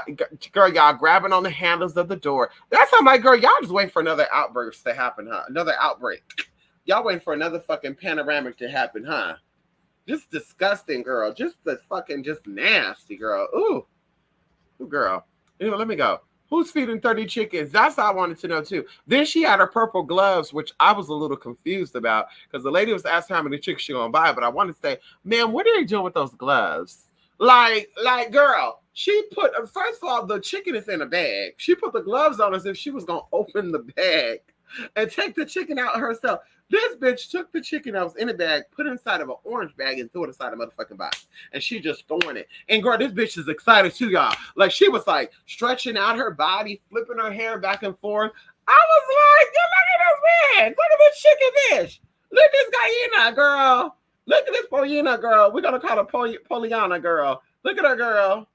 grabbing on the handles of the door. That's how I'm like, girl, y'all just waiting for another outburst to happen, huh? Another outbreak. Y'all waiting for another fucking panoramic to happen, huh? Just disgusting, girl. Just nasty, girl. Ooh, girl. Anyway, let me go. Who's feeding 30 chickens? That's what I wanted to know too. Then she had her purple gloves, which I was a little confused about because the lady was asking how many chickens she gonna buy. But I want to say, man, what are you doing with those gloves? Like, girl, she put, first of all, the chicken is in a bag. She put the gloves on as if she was gonna open the bag and take the chicken out herself. This bitch took the chicken that was in a bag, put it inside of an orange bag, and threw it inside a motherfucking box. And she just throwing it. And girl, this bitch is excited too, y'all. Like she was like stretching out her body, flipping her hair back and forth. I was like, look at this man. Look at this chicken bitch. Look at this gallina, girl. Look at this pollina, girl. We're gonna call her Pollyanna, girl. Look at her, girl.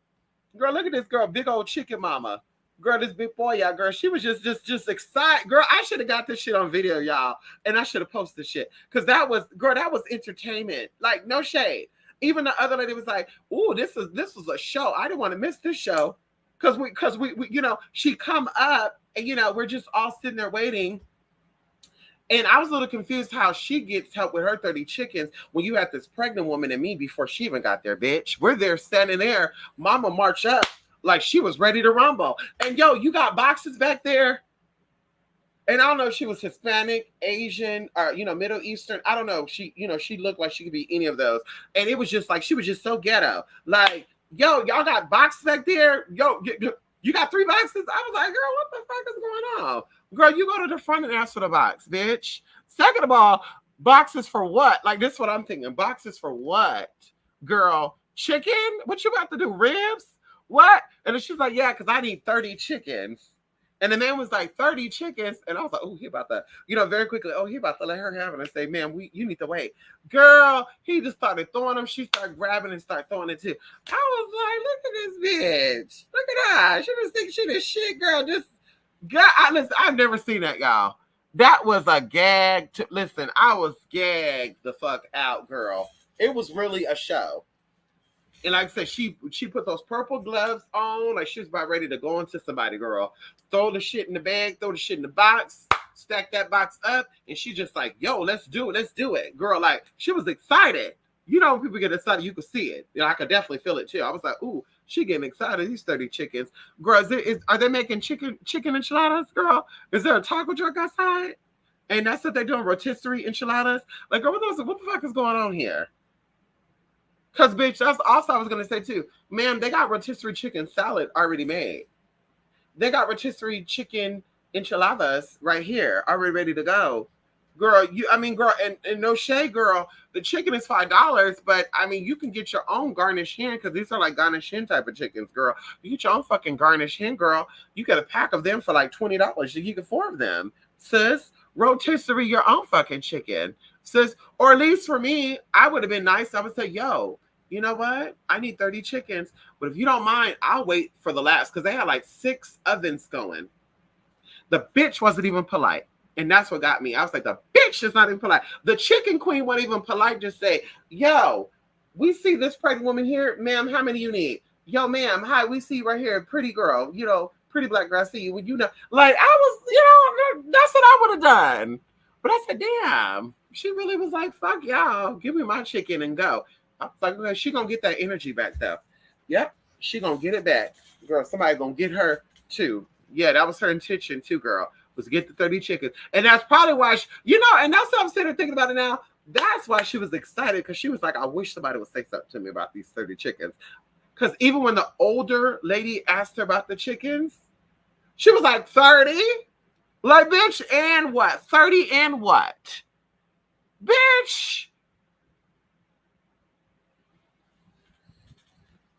Girl, look at this girl, big old chicken mama. Girl, this big boy, y'all, girl, she was just excited. Girl, I should have got this shit on video, y'all, and I should have posted shit. Because that was entertainment. Like, no shade. Even the other lady was like, ooh, this was a show. I didn't want to miss this show. Because we you know, she come up, and, you know, we're just all sitting there waiting. And I was a little confused how she gets help with her 30 chickens when you had this pregnant woman and me before she even got there, bitch. We're there standing there. Mama march up. Like she was ready to rumble. And yo, you got boxes back there. And I don't know if she was Hispanic, Asian, or, you know, Middle Eastern. I don't know. She looked like she could be any of those. And it was just like, she was just so ghetto. Like, yo, y'all got boxes back there? Yo, you got 3 boxes? I was like, girl, what the fuck is going on? Girl, you go to the front and ask for the box, bitch. Second of all, boxes for what? Like, this is what I'm thinking. Boxes for what? Girl, chicken? What you about to do, ribs? What? And then she's like, yeah, because I need 30 chickens. And the man was like, 30 chickens. And I was like, oh, he about to, you know, very quickly, oh, he about to let her have it and say, man, you need to wait. Girl, he just started throwing them. She started grabbing and started throwing it too. I was like, look at this bitch. Look at her. She just thinks she the shit, girl. Listen, I've never seen that, y'all. That was a gag. Listen, I was gagged the fuck out, girl. It was really a show. And like I said, she put those purple gloves on, like she was about ready to go into somebody, girl. Throw the shit in the bag, throw the shit in the box, stack that box up, and she just like, yo, let's do it. Girl, like, she was excited. You know, when people get excited, you could see it. You know, I could definitely feel it too. I was like, ooh, she getting excited. These 30 chickens. Girl, are they making chicken enchiladas, girl? Is there a taco truck outside? And that's what they're doing, rotisserie enchiladas? Like, girl, what the fuck is going on here? Because, bitch, that's also I was going to say, too. Ma'am, they got rotisserie chicken salad already made. They got rotisserie chicken enchiladas right here, already ready to go. Girl, girl, and no shade, girl, the chicken is $5, but, I mean, you can get your own garnish hen, because these are like garnish hen type of chickens, girl. You get your own fucking garnish hen, girl. You get a pack of them for like $20. You get 4 of them. Sis, rotisserie your own fucking chicken. Sis, or at least for me, I would have been nice. I would say, yo, you know what? I need 30 chickens. But if you don't mind, I'll wait for the last. Because they had like 6 ovens going. The bitch wasn't even polite. And that's what got me. I was like, the bitch is not even polite. The chicken queen wasn't even polite. Just say, yo, we see this pregnant woman here. Ma'am, how many you need? Yo, ma'am, hi, we see you right here. Pretty girl. You know, pretty black girl, I see you. Would you know? Like, I was, that's what I would have done. But I said, damn, she really was like, fuck y'all, give me my chicken and go. I was like, okay, she gonna get that energy back though. Yep, she gonna get it back. Girl, somebody gonna get her too. Yeah, that was her intention too, girl, was get the 30 chickens. And that's probably why, and that's what I'm sitting there thinking about it now. That's why she was excited, because she was like, I wish somebody would say something to me about these 30 chickens. Because even when the older lady asked her about the chickens, she was like, 30? Like, bitch, and what? 30 and what? Bitch.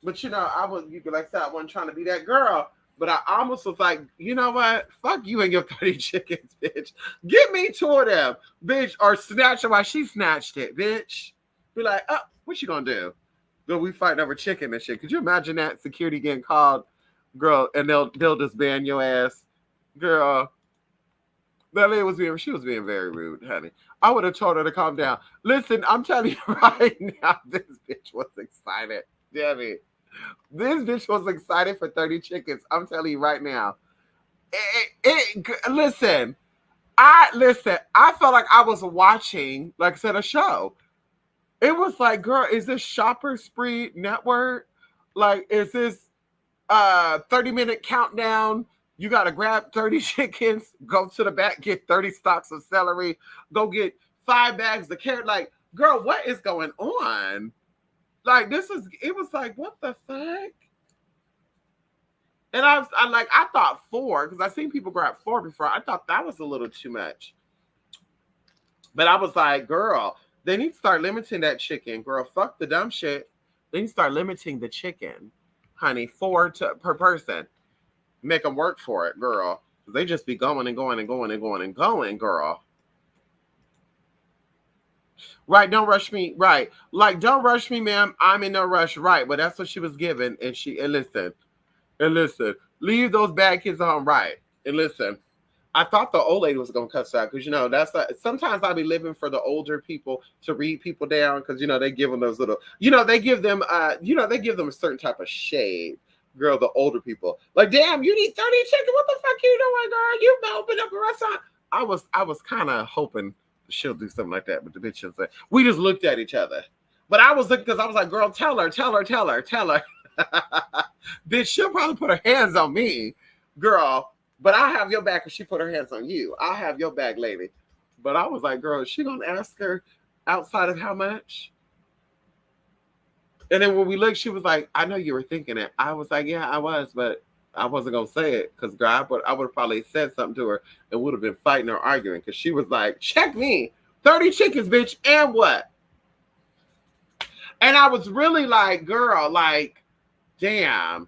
But like I said, I wasn't trying to be that girl. But I almost was like, you know what? Fuck you and your 30 chickens, bitch. Give me 2 of them, bitch. Or snatch her while she snatched it, bitch. Be like, oh, what you gonna do? Girl, we fighting over chicken and shit. Could you imagine that? Security getting called, girl, and they'll just ban your ass. Girl, that lady she was being very rude, honey. I would have told her to calm down. Listen, I'm telling you right now, this bitch was excited. Damn it. This bitch was excited for 30 chickens. I'm telling you right now. Listen, I felt like I was watching, like I said, a show. It was like, girl, is this Shopper Spree Network? Like, is this 30-minute countdown? You got to grab 30 chickens, go to the back, get 30 stalks of celery, go get 5 bags of carrot. Like, girl, what is going on? Like, it was like, what the fuck? And I thought 4, because I've seen people grab 4 before. I thought that was a little too much. But I was like, girl, they need to start limiting that chicken, girl. Fuck the dumb shit. They need to start limiting the chicken, honey, 4 per person. Make them work for it, girl. They just be going and going and going and going and going, girl. Right, don't rush me. Right. Like, don't rush me, ma'am. I'm in no rush. Right. But that's what she was given. And listen, leave those bad kids home. Right. And listen, I thought the old lady was going to cuss out, because, that's sometimes I'll be living for the older people to read people down, because, they give them those little, they give them a certain type of shade. Girl, the older people. Like, damn, you need 30 chicken. What the fuck you doing, girl? You open up a restaurant. I was kind of hoping she'll do something like that, but the bitch should say, we just looked at each other. But I was looking, because I was like, girl, tell her. Bitch, she'll probably put her hands on me, girl. But I have your back if she put her hands on you. I have your back, lady. But I was like, girl, is she gonna ask her outside of how much? And then when we looked, she was like, I know you were thinking it. I was like, yeah, I was, but I wasn't gonna say it, because girl, I would have probably said something to her and would have been fighting or arguing, because she was like, check me, 30 chickens, bitch, and what? And I was really like, girl, like, damn.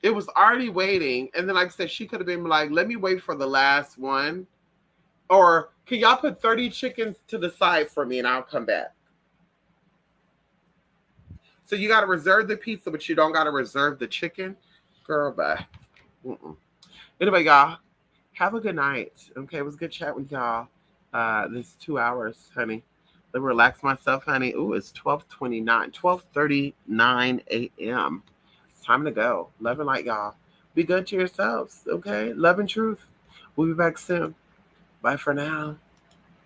It was already waiting. And then, like I said, she could have been like, let me wait for the last one. Or can y'all put 30 chickens to the side for me and I'll come back? So you got to reserve the pizza, but you don't got to reserve the chicken? Girl, bye. Anyway, y'all, have a good night. Okay, it was a good chat with y'all. This 2 hours, honey. Let me relax myself, honey. Ooh, it's 12:39 a.m. It's time to go. Love and light, y'all. Be good to yourselves, okay? Love and truth. We'll be back soon. Bye for now.